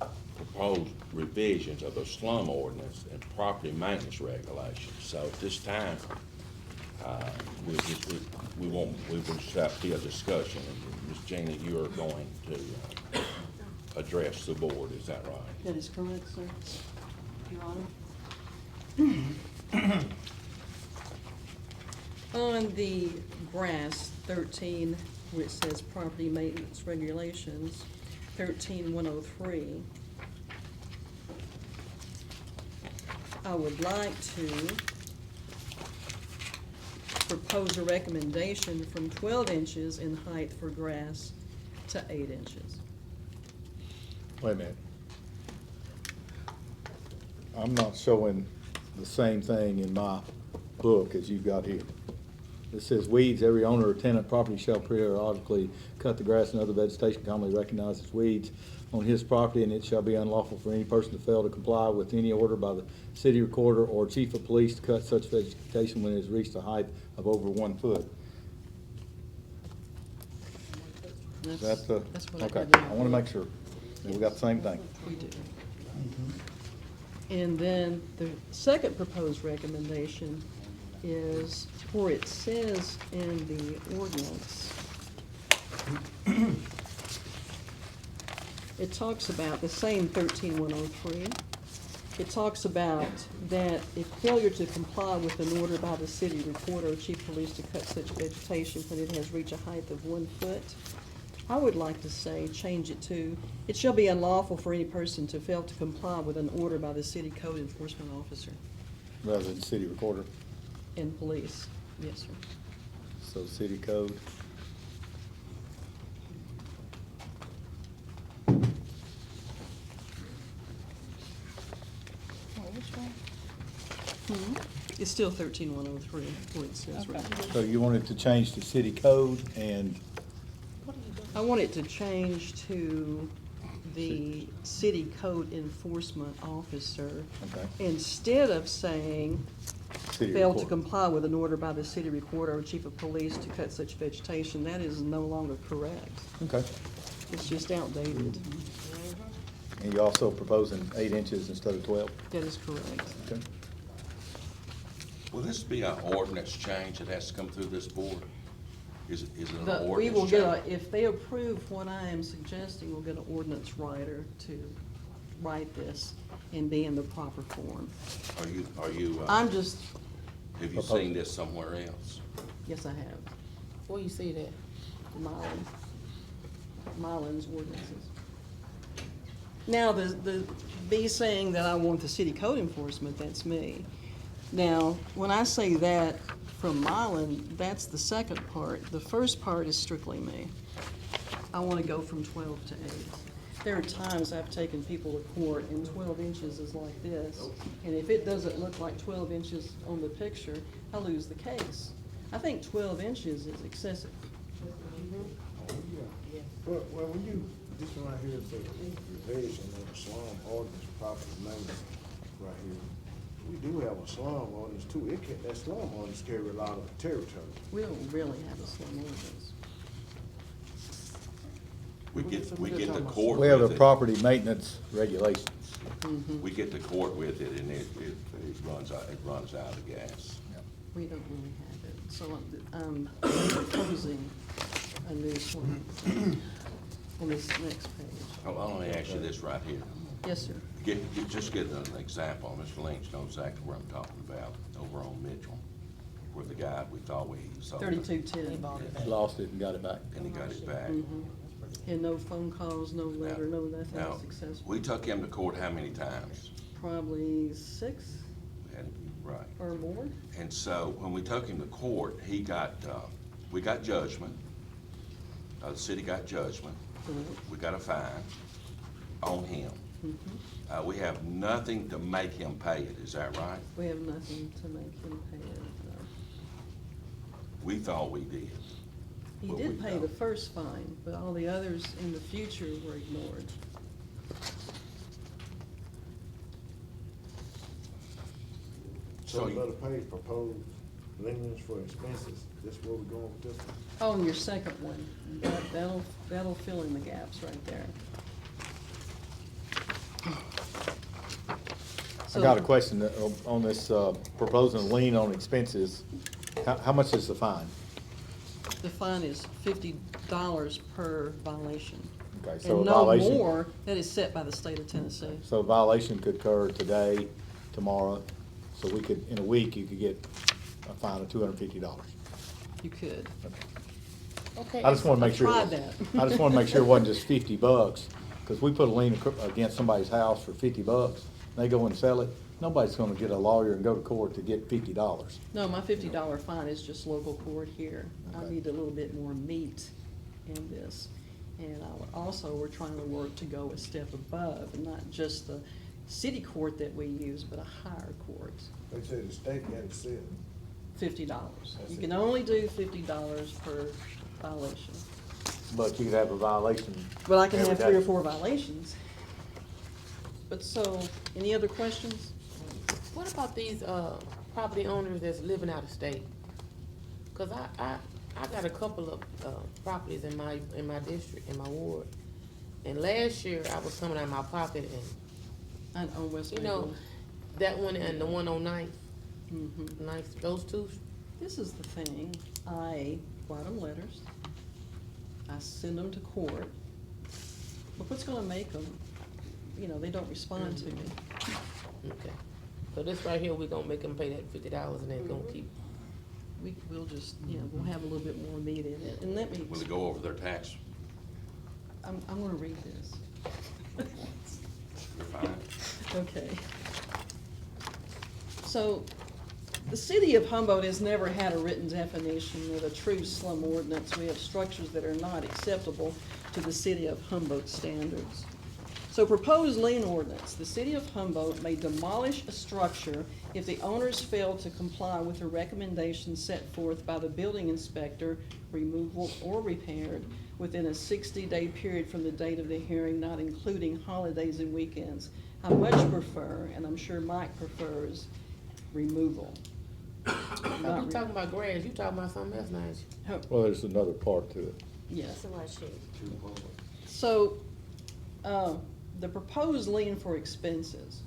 Speaker 2: the proposed revisions of the slum ordinance and property maintenance regulations. So at this time, we will just have to be a discussion. And Ms. Jeannie, you are going to address the board, is that right?
Speaker 15: That is correct, sir. Your Honor. On the grass 13, where it says property maintenance regulations, 13103, I would like to propose a recommendation from 12 inches in height for grass to 8 inches.
Speaker 6: Wait a minute. I'm not showing the same thing in my book as you've got here. It says weeds, every owner or tenant property shall periodically cut the grass and other vegetation commonly recognized as weeds on his property, and it shall be unlawful for any person to fail to comply with any order by the city recorder or chief of police to cut such vegetation when it has reached a height of over 1 foot. Is that the,
Speaker 15: That's what I
Speaker 6: okay,
Speaker 15: had in my
Speaker 6: I wanna
Speaker 15: book.
Speaker 6: make sure that we got the same thing.
Speaker 15: We do. And then the second proposed recommendation is where it says in the ordinance, it talks about the same 13103. It talks about that if failure to comply with an order by the city recorder or chief of police to cut such vegetation when it has reached a height of 1 foot, I would like to say, change it to, it shall be unlawful for any person to fail to comply with an order by the city code enforcement officer
Speaker 6: Rather than city recorder,
Speaker 15: and police. Yes, sir.
Speaker 6: so city code.
Speaker 15: It's still 13103, what it says right here.
Speaker 6: So you wanted to change the city code and,
Speaker 15: I want it to change to the city code enforcement officer.
Speaker 6: okay,
Speaker 15: Instead of saying,
Speaker 6: city
Speaker 15: failed to
Speaker 6: recorder.
Speaker 15: comply with an order by the city recorder or chief of police to cut such vegetation, that is no longer correct.
Speaker 6: Okay.
Speaker 15: It's just outdated.
Speaker 6: And you're also proposing 8 inches instead of 12?
Speaker 15: That is correct.
Speaker 6: Okay.
Speaker 2: Will this be an ordinance change that has to come through this board? Is it an
Speaker 15: We will
Speaker 2: ordinance
Speaker 15: get
Speaker 2: change?
Speaker 15: if they approve what I am suggesting, we'll get an ordinance writer to write this and be in the proper form.
Speaker 2: Are you,
Speaker 15: I'm just,
Speaker 2: have you seen this somewhere else?
Speaker 15: yes, I have,
Speaker 5: Where you see that?
Speaker 15: Mylan's ordinances. Now, the B saying that I want the city code enforcement, that's me. Now, when I say that from Mylan, that's the second part. The first part is strictly me. I want to go from 12 to 8. There are times I've taken people to court and 12 inches is like this. And if it doesn't look like 12 inches on the picture, I lose the case. I think 12 inches is excessive.
Speaker 4: Well, when you, this one right here is a revision of the slum ordinance property maintenance right here. We do have a slum ordinance too. That slum ordinance carry a lot of territory.
Speaker 15: We don't really have a slum ordinance.
Speaker 2: We get to court
Speaker 6: We have a
Speaker 2: with it.
Speaker 6: property maintenance regulations.
Speaker 2: We get to court with it and it runs out of gas.
Speaker 15: We don't really have it, so I'm proposing a new one on this next page.
Speaker 2: I'll only ask you this right here.
Speaker 15: Yes, sir.
Speaker 2: Just get an example. Mr. Lynch knows exactly what I'm talking about, over on Mitchell, where the guy we thought we sold it.
Speaker 15: 3210.
Speaker 6: Lost it and got it back.
Speaker 2: And he got it back.
Speaker 15: And no phone calls, no letter, no nothing
Speaker 2: Now,
Speaker 15: successful.
Speaker 2: we took him to court how many times?
Speaker 15: Probably 6
Speaker 2: Right.
Speaker 15: or more.
Speaker 2: And so when we took him to court, we got judgment. The city got judgment. We got a fine on him. We have nothing to make him pay it, is that right?
Speaker 15: We have nothing to make him pay it, no.
Speaker 2: We thought we did.
Speaker 15: He
Speaker 2: But
Speaker 15: did
Speaker 2: we
Speaker 15: pay
Speaker 2: don't.
Speaker 15: the first fine, but all the others in the future were ignored.
Speaker 4: So another page, proposed lineage for expenses. This where we're going with this one?
Speaker 15: Oh, and your second one, that'll fill in the gaps right there.
Speaker 6: I got a question on this, proposing lien on expenses. How much is the fine?
Speaker 15: The fine is $50 per violation.
Speaker 6: Okay, so a
Speaker 15: And no
Speaker 6: violation.
Speaker 15: more, that is set by the state of Tennessee.
Speaker 6: So a violation could occur today, tomorrow, so we could, in a week, you could get a fine of $250.
Speaker 15: You could.
Speaker 5: Okay.
Speaker 6: I just wanna make
Speaker 15: I've
Speaker 6: sure.
Speaker 15: tried that.
Speaker 6: I just wanna make sure it wasn't just $50, because we put a lien against somebody's house for $50, they go and sell it, nobody's gonna get a lawyer and go to court to get $50.
Speaker 15: No, my $50 fine is just local court here. I
Speaker 6: Okay.
Speaker 15: need a little bit more meat in this. And we're trying to work to go a step above, and not just the city court that we use, but a higher court.
Speaker 4: They say the state got it set.
Speaker 15: $50.
Speaker 4: That's
Speaker 15: You
Speaker 4: it.
Speaker 15: can only do $50 per violation.
Speaker 6: But you could have a violation.
Speaker 15: But I can
Speaker 6: every
Speaker 15: have 3 or
Speaker 6: day.
Speaker 15: 4 violations. But so, any other questions?
Speaker 5: What about these, property owners that's living out of state? Cause I got a couple of, properties in my district, in my ward. And last year, I was coming out of my pocket and,
Speaker 15: On West
Speaker 5: you know,
Speaker 15: Maple.
Speaker 5: that one and the one on Ninth,
Speaker 15: Mhm.
Speaker 5: those two.
Speaker 15: This is the thing, I write them letters, I send them to court, but what's gonna make them, they don't respond to me.
Speaker 5: Okay. So this right here, we're gonna make them pay that $50 and then gonna keep.
Speaker 15: We'll just, we'll have a little bit more meat in it, and let me,
Speaker 2: Will it go over their tax?
Speaker 15: I'm gonna read this.
Speaker 2: You're fine.
Speaker 15: Okay. So, the city of Humboldt has never had a written definition of a true slum ordinance. We have structures that are not acceptable to the city of Humboldt standards. So proposed lien ordinance, the city of Humboldt may demolish a structure if the owners fail to comply with the recommendations set forth by the building inspector, removal or repaired, within a 60-day period from the date of the hearing, not including holidays and weekends. I much prefer, and I'm sure Mike prefers, removal.
Speaker 5: I thought we talking about grass, you talking about something else, Nigel.
Speaker 6: Well, there's another part to it.
Speaker 15: Yes.
Speaker 9: That's the last sheet.
Speaker 15: So, the proposed lien for expenses.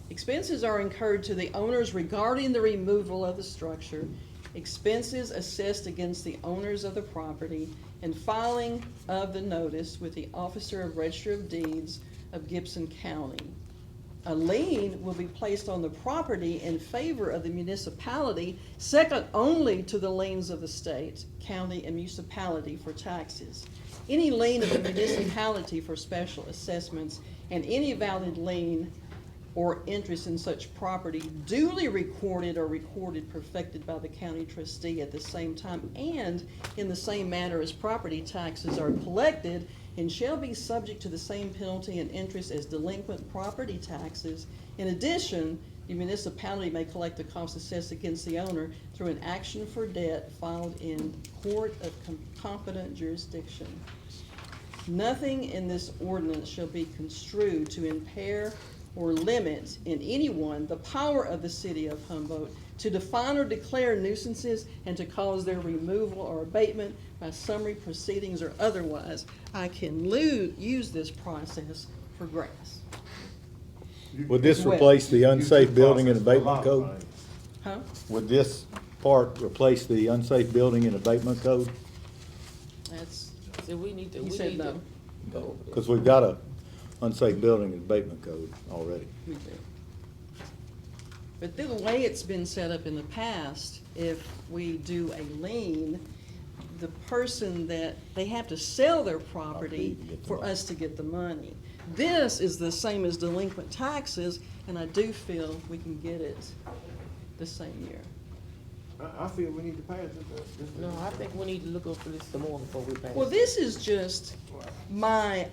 Speaker 15: Expenses are incurred to the owners regarding the removal of the structure, expenses assessed against the owners of the property, and filing of the notice with the Officer of Register of Deeds of Gibson County. A lien will be placed on the property in favor of the municipality, second only to the liens of the state, county, and municipality for taxes. Any lien of the municipality for special assessments and any valid lien or interest in such property duly recorded or recorded perfected by the county trustee at the same time and in the same manner as property taxes are collected and shall be subject to the same penalty and interest as delinquent property taxes. In addition, the municipality may collect the costs assessed against the owner through an action for debt filed in court of competent jurisdiction. Nothing in this ordinance shall be construed to impair or limit in anyone the power of the city of Humboldt to define or declare nuisances and to cause their removal or abatement by summary proceedings or otherwise. I can use this process for grass.
Speaker 6: Would this
Speaker 15: Well-
Speaker 6: replace the unsafe building and abatement code?
Speaker 15: Huh?
Speaker 6: Would this part replace the unsafe building and abatement code?
Speaker 15: That's,
Speaker 5: See, we need to,
Speaker 15: he
Speaker 5: we
Speaker 15: said
Speaker 5: need
Speaker 15: no.
Speaker 5: to.
Speaker 6: Because we've got a unsafe building and abatement code already.
Speaker 15: We do. But the way it's been set up in the past, if we do a lien, the person that, they have to sell their property for us to get the money. This is the same as delinquent taxes, and I do feel we can get it the same year.
Speaker 4: I feel we need to pass this.
Speaker 5: No, I think we need to look over this some more before we pass.
Speaker 15: Well, this is just my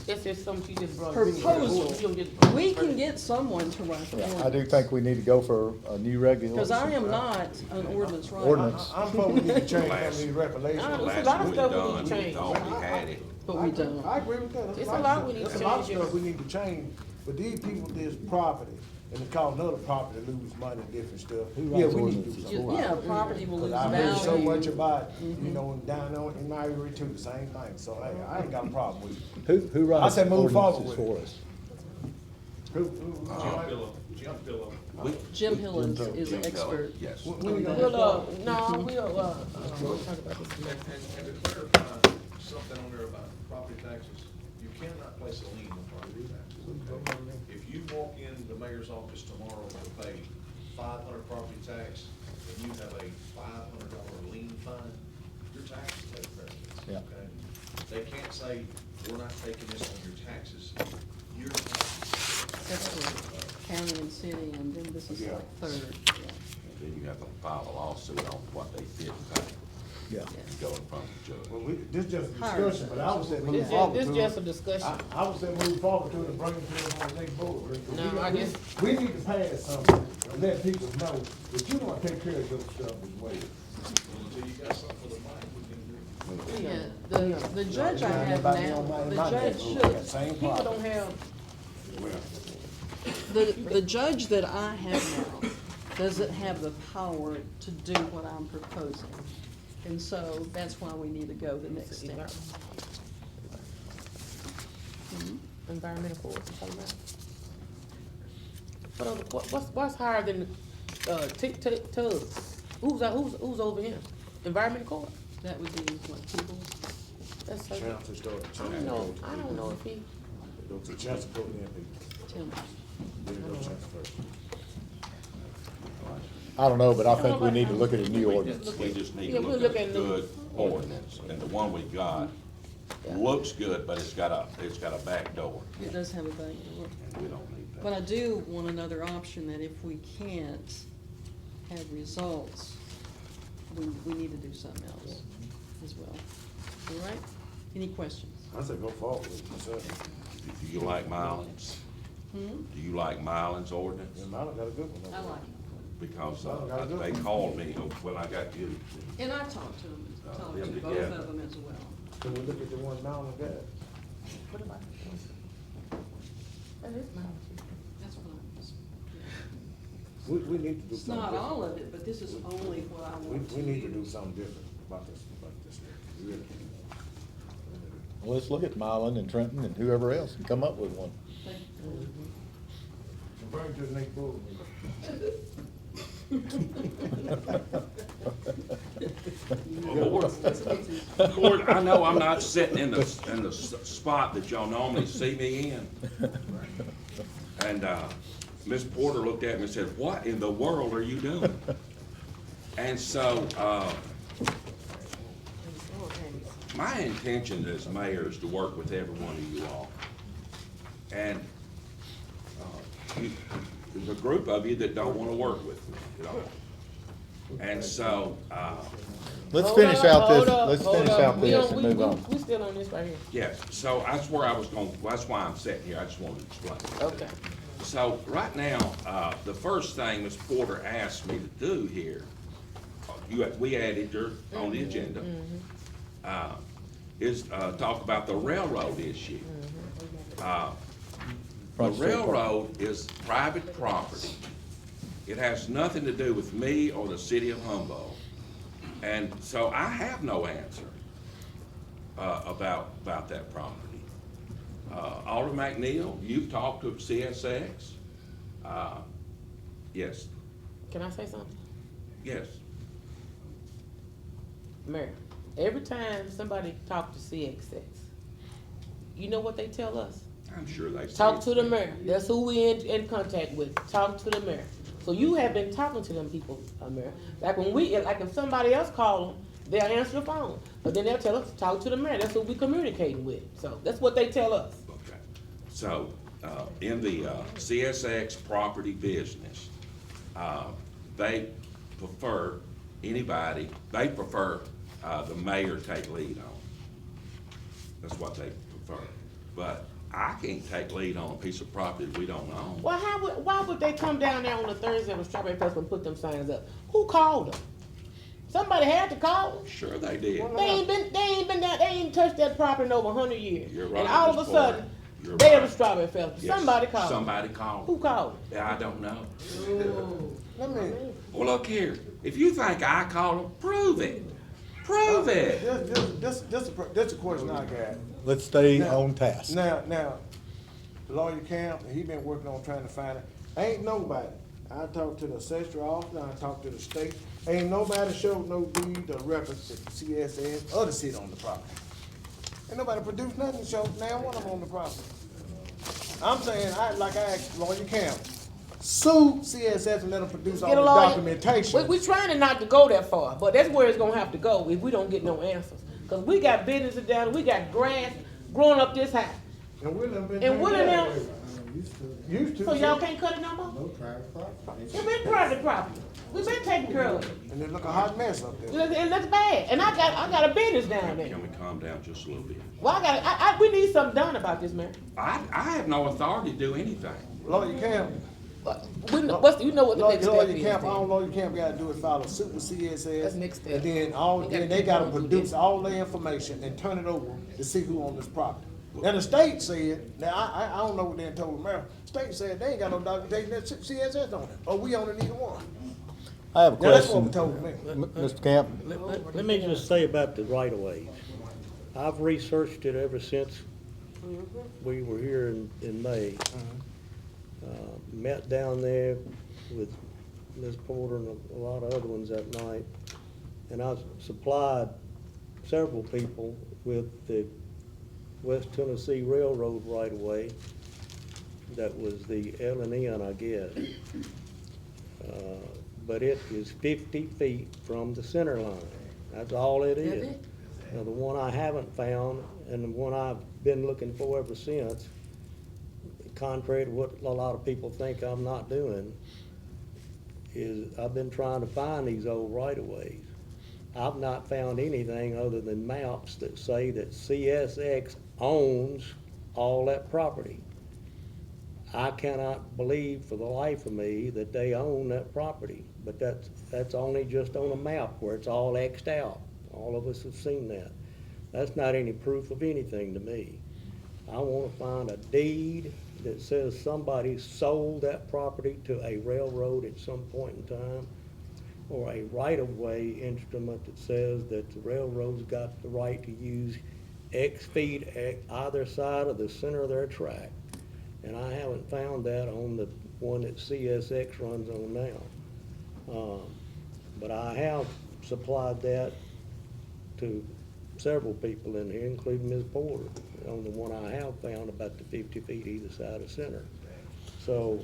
Speaker 5: That's just something you just brought.
Speaker 15: proposal.
Speaker 5: You don't get-
Speaker 15: We can get someone to write the
Speaker 6: I do
Speaker 15: ordinance.
Speaker 6: think we need to go for a new regulation.
Speaker 15: Because I am not an ordinance writer.
Speaker 6: Ordinance.
Speaker 4: I'm for we need to change some of these
Speaker 5: Nah,
Speaker 4: regulations.
Speaker 5: it's a lot of
Speaker 2: Last
Speaker 5: stuff
Speaker 2: we
Speaker 5: we
Speaker 2: done,
Speaker 5: need
Speaker 2: we
Speaker 5: to change.
Speaker 2: thought we had it.
Speaker 15: But we don't.
Speaker 4: I agree with that.
Speaker 5: It's a lot we need to
Speaker 4: There's a lot of
Speaker 5: change.
Speaker 4: stuff we need to change, but these people, this property, and it cause another property to lose money and different stuff. Yeah,
Speaker 6: writes
Speaker 4: we need to do
Speaker 6: ordinances?
Speaker 4: something.
Speaker 15: Yeah, property will lose
Speaker 4: Cause I heard so
Speaker 15: value.
Speaker 4: much about, you know, down on, in my area too, the same thing, so hey, I ain't got a problem with it.
Speaker 6: Who
Speaker 4: I
Speaker 6: writes
Speaker 4: said move forward
Speaker 6: ordinances
Speaker 4: with
Speaker 6: for
Speaker 4: it.
Speaker 6: us?
Speaker 12: Jim Pillow.
Speaker 15: Jim Hillens is an expert.
Speaker 2: Yes.
Speaker 15: on
Speaker 5: We'll,
Speaker 15: that.
Speaker 5: no, we'll talk about this next.
Speaker 16: And to clarify something on there about property taxes, you cannot place a lien on property taxes. If you walk in the mayor's office tomorrow to pay $500 property tax, and you have a $500 lien fund, your taxes take precedence.
Speaker 6: Yeah.
Speaker 16: Okay? They can't say, we're not taking this on your taxes. Your taxes.
Speaker 15: That's for county and city, and then this is
Speaker 4: Yeah.
Speaker 15: like third, yeah.
Speaker 2: Then you have to file a lawsuit on what they didn't pay.
Speaker 6: Yeah.
Speaker 2: And go in front of the judge.
Speaker 4: Well, this just a
Speaker 15: Higher.
Speaker 4: discussion, but I would say move
Speaker 5: This
Speaker 4: forward
Speaker 5: just,
Speaker 4: to
Speaker 5: this
Speaker 4: it.
Speaker 5: just a discussion.
Speaker 4: I would say move forward to it and bring it to them on the next board.
Speaker 5: No, I guess-
Speaker 4: We need to pass something and let people know that you wanna take care of your stuff as well.
Speaker 16: Until you got something for the money, we can do.
Speaker 15: Yeah, the judge I have now, the judge should,
Speaker 5: People don't have,
Speaker 15: the judge that I have now doesn't have the power to do what I'm proposing. And so that's why we need to go the next step.
Speaker 5: environmental court, you talking about? What's higher than, Tubbs? Who's over him? Environmental court?
Speaker 15: That would be what people,
Speaker 5: That's so,
Speaker 4: Chancellor started.
Speaker 5: I don't know if he,
Speaker 4: Go to Chancellor, go to them people.
Speaker 15: tell me.
Speaker 4: Then go to Chancellor first.
Speaker 6: I don't know, but I think we need to look at a new ordinance.
Speaker 2: We just need
Speaker 5: Yeah,
Speaker 2: to
Speaker 5: we'll
Speaker 2: look
Speaker 5: look
Speaker 2: at a
Speaker 5: at the-
Speaker 2: good ordinance, and the one we got looks good, but it's got a back door,
Speaker 15: It does have a back door.
Speaker 2: and we don't need
Speaker 15: But
Speaker 2: that.
Speaker 15: I do want another option that if we can't have results, we need to do something else as well. All right? Any questions?
Speaker 4: I say go forward with it myself.
Speaker 2: Do you like Mylan's? Do you like Mylan's ordinance?
Speaker 4: Yeah, Milo got a good one.
Speaker 15: I like it.
Speaker 2: Because
Speaker 4: Got a good
Speaker 2: they
Speaker 4: one.
Speaker 2: called me, well, I got you.
Speaker 15: And I talked to them, talked to
Speaker 2: them
Speaker 15: both
Speaker 2: together.
Speaker 15: of them as well.
Speaker 4: Can we look at the one Milo got?
Speaker 5: What about? That is mine.
Speaker 15: That's what I was, yeah.
Speaker 4: We need to do
Speaker 15: It's
Speaker 4: something
Speaker 15: not
Speaker 4: different.
Speaker 15: all of it, but this is only what I want to
Speaker 4: We need to do
Speaker 15: use.
Speaker 4: something different about this, really.
Speaker 6: Well, let's look at Milan and Trenton and whoever else and come up with one.
Speaker 15: Thank you.
Speaker 4: And bring it to the next board
Speaker 2: Lord, I know I'm not sitting in the spot that y'all normally see me in. And, Miss Porter looked at me and said, "What in the world are you doing?" And so, my intention as mayor is to work with every one of you all. And, there's a group of you that don't wanna work with me at all. And so,
Speaker 6: Let's
Speaker 5: Hold
Speaker 6: finish
Speaker 5: up,
Speaker 6: out this,
Speaker 5: hold up,
Speaker 6: let's
Speaker 5: hold
Speaker 6: finish
Speaker 5: up.
Speaker 6: out
Speaker 5: We
Speaker 6: this
Speaker 5: on-
Speaker 6: and
Speaker 5: we-
Speaker 6: move
Speaker 5: we-
Speaker 6: on.
Speaker 5: We still on this right here.
Speaker 2: yes, so that's where I was going, that's why I'm sitting here, I just wanted to explain.
Speaker 5: Okay.
Speaker 2: So, right now, the first thing Ms. Porter asked me to do here, we added her on the agenda, is talk about the railroad issue. The
Speaker 6: Front Street Park.
Speaker 2: railroad is private property. It has nothing to do with me or the city of Humboldt. And so I have no answer about that property. Alderman McNeil, you've talked to CSX? Yes,
Speaker 5: Can I say something?
Speaker 2: yes.
Speaker 5: Mayor, every time somebody talk to CXX, you know what they tell us?
Speaker 2: I'm sure they.
Speaker 5: Talk to the mayor. That's who we in contact with. Talk to the mayor. So you have been talking to them people, Mayor. Like when like if somebody else call them, they'll answer the phone. But then they'll tell us, talk to the mayor. That's who we communicating with. So that's what they tell us.
Speaker 2: Okay, so, in the CSX property business, they prefer the mayor take lead on. That's what they prefer. But I can't take lead on a piece of property we don't own.
Speaker 5: Well, why would they come down there on the Thursday of the Strawberry Festival and put them signs up? Who called them? Somebody had to call them.
Speaker 2: Sure they did.
Speaker 5: They ain't been down, they ain't touched that property in over 100 years.
Speaker 2: You're right,
Speaker 5: And all of a
Speaker 2: Ms.
Speaker 5: sudden,
Speaker 2: Porter. You're
Speaker 5: day of
Speaker 2: right.
Speaker 5: the Strawberry Festival,
Speaker 2: Yes,
Speaker 5: somebody called.
Speaker 2: Somebody called.
Speaker 5: Who called?
Speaker 2: Yeah, I don't know.
Speaker 4: Let me,
Speaker 2: Well, look here, if you think I called them, prove it. Prove it.
Speaker 4: this a question I got.
Speaker 6: Let's stay
Speaker 4: Now-
Speaker 6: on task.
Speaker 4: Now, Lawyer Camp, he been working on trying to find it. Ain't nobody, I talked to the assessor office, I talked to the state, ain't nobody showed no deed or records to CSS or the city on the property. Ain't nobody produced nothing to show now one of them on the property. I'm saying, like I asked Lawyer Camp, sue CSS and let them produce all
Speaker 5: Get a
Speaker 4: the
Speaker 5: lawyer.
Speaker 4: documentation.
Speaker 5: We trying to not to go that far, but that's where it's gonna have to go if we don't get no answers. Cause we got businesses down, we got grass growing up this high.
Speaker 4: And William been.
Speaker 5: And William now,
Speaker 4: Used to.
Speaker 5: so y'all can't cut it no more?
Speaker 1: No private property.
Speaker 5: It's been private property. We've been taking care of it.
Speaker 4: And it look a hot mess up there.
Speaker 5: And that's bad. And I got a business down there.
Speaker 2: Can we calm down just a little bit?
Speaker 5: Well, we need something done about this, man.
Speaker 2: I have no authority to do anything.
Speaker 4: Lawyer Camp,
Speaker 5: You know what the next step
Speaker 4: Lawyer
Speaker 5: is.
Speaker 4: Camp,
Speaker 5: then.
Speaker 4: all Lawyer Camp gotta do is file a suit with CSS.
Speaker 5: That's next step.
Speaker 4: And then
Speaker 5: We gotta
Speaker 4: they
Speaker 5: keep
Speaker 4: gotta
Speaker 5: going through
Speaker 4: produce
Speaker 5: this.
Speaker 4: all the information and turn it over to see who on this property. Now, the state said, now, I don't know what they told America, state said they ain't got no documentation, that CSS on it, or we own it either one.
Speaker 6: I have a
Speaker 4: Now, that's what
Speaker 6: question,
Speaker 4: told me.
Speaker 6: Mr. Camp.
Speaker 7: Let me just say about the right-of-ways. I've researched it ever since we were here in May. Met down there with Ms. Porter and a lot of other ones that night. And I supplied several people with the West Tennessee Railroad right-of-way. That was the L&N, I guess. But it is 50 feet from the center line. That's all it is.
Speaker 5: That's it?
Speaker 7: Now, the one I haven't found, and the one I've been looking for ever since, contrary to what a lot of people think I'm not doing, is I've been trying to find these old right-of-ways. I've not found anything other than maps that say that CSX owns all that property. I cannot believe for the life of me that they own that property, but that's only just on a map where it's all X'd out. All of us have seen that. That's not any proof of anything to me. I wanna find a deed that says somebody sold that property to a railroad at some point in time, or a right-of-way instrument that says that the railroad's got the right to use X feet at either side of the center of their track. And I haven't found that on the one that CSX runs on now. But I have supplied that to several people in here, including Ms. Porter, on the one I have found about the 50 feet either side of center. So,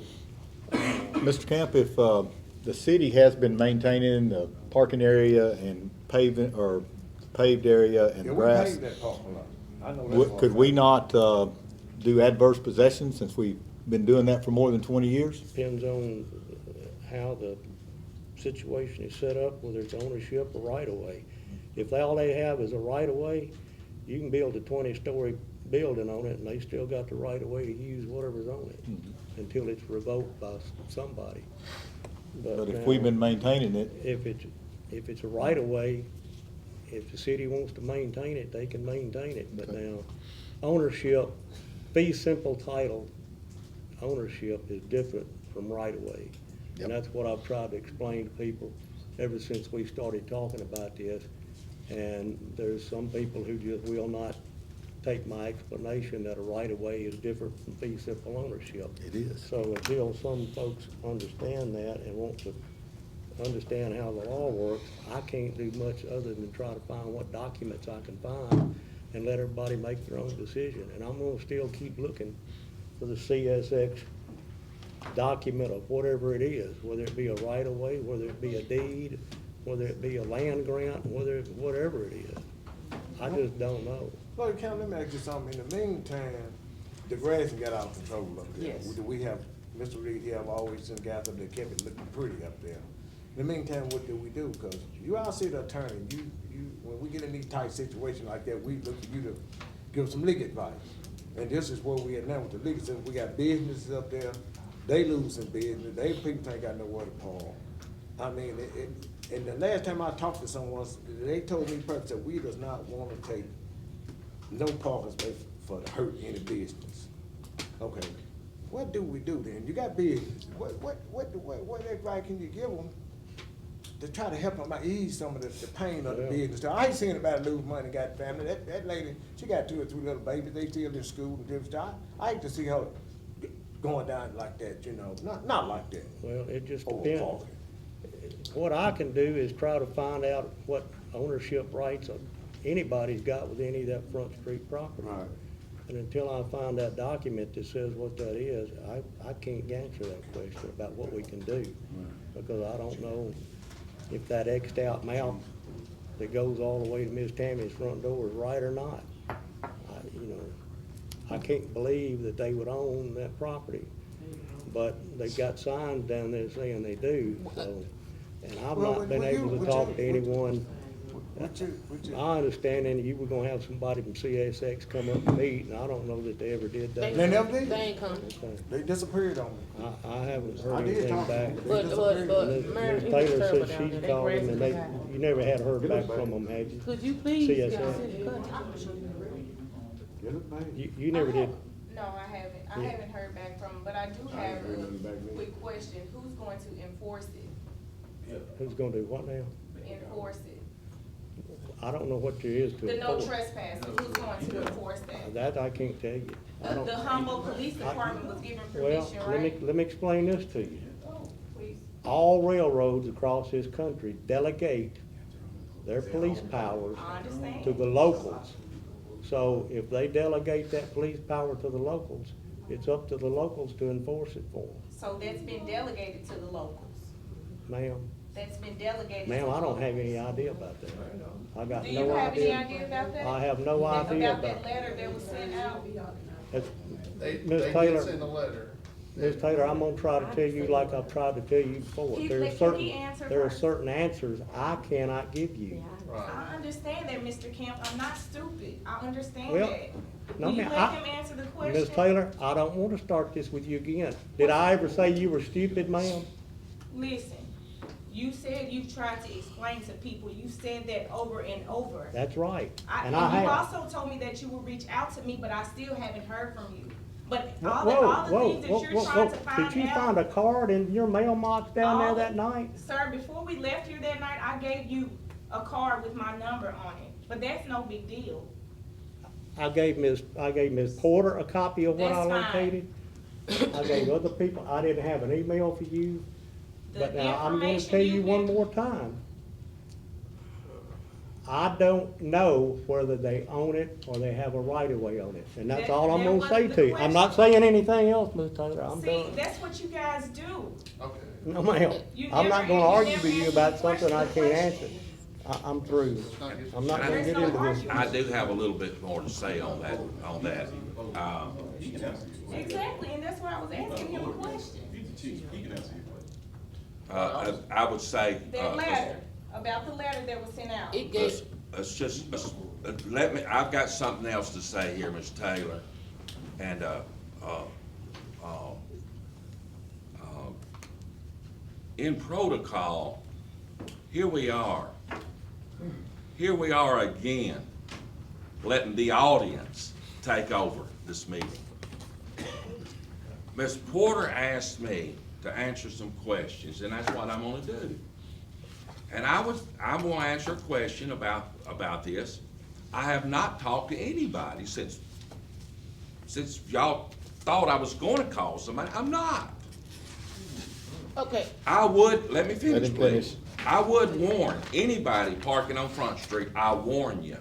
Speaker 6: Mr. Camp, if the city has been maintaining the parking area and paving, or paved area and
Speaker 4: Yeah, we
Speaker 6: grass,
Speaker 4: paved that parking lot. I know that's what
Speaker 6: could
Speaker 4: I'm
Speaker 6: we
Speaker 4: saying.
Speaker 6: not do adverse possession since we've been doing that for more than 20 years?
Speaker 7: depends on how the situation is set up, whether it's ownership or right-of-way. If all they have is a right-of-way, you can build a 20-story building on it, and they still got the right-of-way to use whatever's on it until it's revoked by somebody.
Speaker 6: But if
Speaker 7: now,
Speaker 6: we've been maintaining it,
Speaker 7: If it's a right-of-way, if the city wants to maintain it, they can maintain it. But now, ownership, fee simple title ownership is different from right-of-way.
Speaker 6: Yep.
Speaker 7: And that's what I've tried to explain to people ever since we started talking about this. And there's some people who just will not take my explanation that a right-of-way is different from fee simple ownership.
Speaker 6: It is.
Speaker 7: So until some folks understand that and want to understand how the law works, I can't do much other than try to find what documents I can find and let everybody make their own decision. And I'm gonna still keep looking for the CSX document of whatever it is, whether it be a right-of-way, whether it be a deed, whether it be a land grant, whatever it is. I just don't know.
Speaker 4: Lord, Count, let me ask you something. In the meantime, the grass got out of control up there.
Speaker 5: Yes.
Speaker 4: We have, Mr. Reed, have always sent guys up there, kept it looking pretty up there. In the meantime, what do we do? Because you all see the attorney, when we get in these tight situations like that, we look for you to give some legal advice. And this is where we are now with the legal system. We got businesses up there, they losing business, people ain't got nowhere to park. I mean, and the last time I talked to someone, they told me personally that we does not want to take no parking space for to hurt any business. Okay, what do we do then? You got business. What advice can you give them to try to help them out, ease some of the pain of the business? I ain't seen anybody lose money, got family. That lady, she got 2 or 3 little babies. They still in school and different stuff. I hate to see her going down like that, you know. Not like that.
Speaker 7: Well, it just
Speaker 4: Over
Speaker 7: depends.
Speaker 4: parking.
Speaker 7: What I can do is try to find out what ownership rights anybody's got with any of that Front Street property.
Speaker 4: Right.
Speaker 7: And until I find that document that says what that is, I can't answer that question about what we can do. Because I don't know if that X'd out map that goes all the way to Miss Tammy's front door is right or not. I can't believe that they would own that property. But they've got signs down there saying they do, so. And I've
Speaker 4: Well,
Speaker 7: not been
Speaker 4: would you-
Speaker 7: able to
Speaker 4: would
Speaker 7: talk
Speaker 4: you-
Speaker 7: to anyone.
Speaker 4: Would you-
Speaker 7: My understanding, you were gonna have somebody from CSX come up and meet, and I don't know that they ever did that.
Speaker 4: They never did?
Speaker 5: They ain't coming.
Speaker 4: They disappeared on me.
Speaker 7: I haven't
Speaker 4: I
Speaker 7: heard
Speaker 4: did
Speaker 7: anything
Speaker 4: talk to
Speaker 7: back.
Speaker 4: them.
Speaker 5: But,
Speaker 7: Ms.
Speaker 5: Mary,
Speaker 7: Ms.
Speaker 5: it was
Speaker 7: Taylor
Speaker 5: terrible
Speaker 7: said
Speaker 5: down
Speaker 7: she
Speaker 5: there.
Speaker 7: called
Speaker 5: That
Speaker 7: them, and
Speaker 5: grass is
Speaker 7: you never had heard back from them, had you?
Speaker 5: Could you please?
Speaker 7: CSX.
Speaker 4: They look bad.
Speaker 7: You never did.
Speaker 14: No, I haven't. I
Speaker 7: Yeah.
Speaker 14: haven't heard back from them, but I do have
Speaker 4: heard nothing back
Speaker 14: a
Speaker 4: then.
Speaker 14: quick question. Who's going to enforce it?
Speaker 7: Who's gonna do what now?
Speaker 14: Enforce it?
Speaker 7: I don't know what there is to
Speaker 14: The no
Speaker 7: enforce.
Speaker 14: trespassing, who's going to enforce that?
Speaker 7: That I can't tell you. I don't.
Speaker 14: The Humboldt Police Department was given
Speaker 7: Well,
Speaker 14: permission, right?
Speaker 7: let me explain this to you.
Speaker 14: Please.
Speaker 7: All railroads across this country delegate their police powers
Speaker 14: I understand.
Speaker 7: to the locals. So if they delegate that police power to the locals, it's up to the locals to enforce it for them.
Speaker 14: So that's been delegated to the locals.
Speaker 7: Ma'am,
Speaker 14: That's been delegated.
Speaker 7: ma'am,
Speaker 14: to
Speaker 7: I
Speaker 14: the
Speaker 7: don't have
Speaker 14: locals.
Speaker 7: any idea about that. I got
Speaker 14: Do you
Speaker 7: no
Speaker 14: have any
Speaker 7: idea.
Speaker 14: idea about that?
Speaker 7: I have no idea
Speaker 14: About that
Speaker 7: about.
Speaker 14: letter that was sent out?
Speaker 7: That's-
Speaker 10: They
Speaker 7: Ms.
Speaker 10: did
Speaker 7: Taylor,
Speaker 10: send a letter.
Speaker 7: Ms. Taylor, I'm gonna try to tell you like I've tried to tell you before.
Speaker 14: Keith,
Speaker 7: There are
Speaker 14: can
Speaker 7: certain,
Speaker 14: he answer
Speaker 7: there are
Speaker 14: first?
Speaker 7: certain answers I cannot give you.
Speaker 14: I understand that, Mr. Kemp, I'm not stupid, I understand
Speaker 7: Well,
Speaker 14: that.
Speaker 7: no,
Speaker 14: Will you
Speaker 7: ma'am,
Speaker 14: let
Speaker 7: I-
Speaker 14: him answer the question?
Speaker 7: Ms. Taylor, I don't wanna start this with you again. Did I ever say you were stupid, ma'am?
Speaker 14: Listen, you said you've tried to explain to people, you said that over and over.
Speaker 7: That's right, and
Speaker 14: And
Speaker 7: I
Speaker 14: you
Speaker 7: have.
Speaker 14: also told me that you would reach out to me, but I still haven't heard from you. But
Speaker 7: Whoa,
Speaker 14: all
Speaker 7: whoa,
Speaker 14: the things that
Speaker 7: whoa,
Speaker 14: you're
Speaker 7: whoa,
Speaker 14: trying
Speaker 7: whoa.
Speaker 14: to find out.
Speaker 7: Did you find a card in your mailbox down there
Speaker 14: all
Speaker 7: that
Speaker 14: the-
Speaker 7: night?
Speaker 14: Sir, before we left here that night, I gave you a card with my number on it, but that's no big deal.
Speaker 7: I gave Ms. Porter a copy of what I
Speaker 14: That's fine.
Speaker 7: located. I gave other people, I didn't have an email for you.
Speaker 14: The
Speaker 7: But now, I'm gonna
Speaker 14: information
Speaker 7: tell you
Speaker 14: you
Speaker 7: one
Speaker 14: get-
Speaker 7: more time. I don't know whether they own it or they have a right of way on it, and that's all I'm
Speaker 14: That
Speaker 7: gonna
Speaker 14: wasn't
Speaker 7: say
Speaker 14: the
Speaker 7: to you. I'm not
Speaker 14: question.
Speaker 7: saying anything else, Ms. Taylor, I'm
Speaker 14: See,
Speaker 7: done.
Speaker 14: that's what you guys do.
Speaker 10: Okay.
Speaker 7: No, ma'am,
Speaker 14: You
Speaker 7: I'm not
Speaker 14: never-
Speaker 7: gonna
Speaker 14: you
Speaker 7: argue
Speaker 14: never
Speaker 7: with you
Speaker 14: answered
Speaker 7: about
Speaker 14: the
Speaker 7: something I
Speaker 14: question.
Speaker 7: can't answer. I'm through. I'm not gonna
Speaker 14: There's
Speaker 7: get
Speaker 14: no
Speaker 7: into this.
Speaker 14: argument.
Speaker 2: I do have a little bit more to say on that.
Speaker 14: Exactly, and that's why I was asking him a question.
Speaker 2: I would say.
Speaker 14: That letter, about the letter that was sent out.
Speaker 5: It gave,
Speaker 2: Let me, I've got something else to say here, Ms. Taylor. And, in protocol, here we are. Here we are again, letting the audience take over this meeting. Ms. Porter asked me to answer some questions, and that's what I'm gonna do. And I'm gonna answer a question about this. I have not talked to anybody since y'all thought I was gonna call somebody. I'm not.
Speaker 5: okay,
Speaker 2: I would, let me finish,
Speaker 6: Let him finish.
Speaker 2: please. I would warn anybody parking on Front Street, I warn you,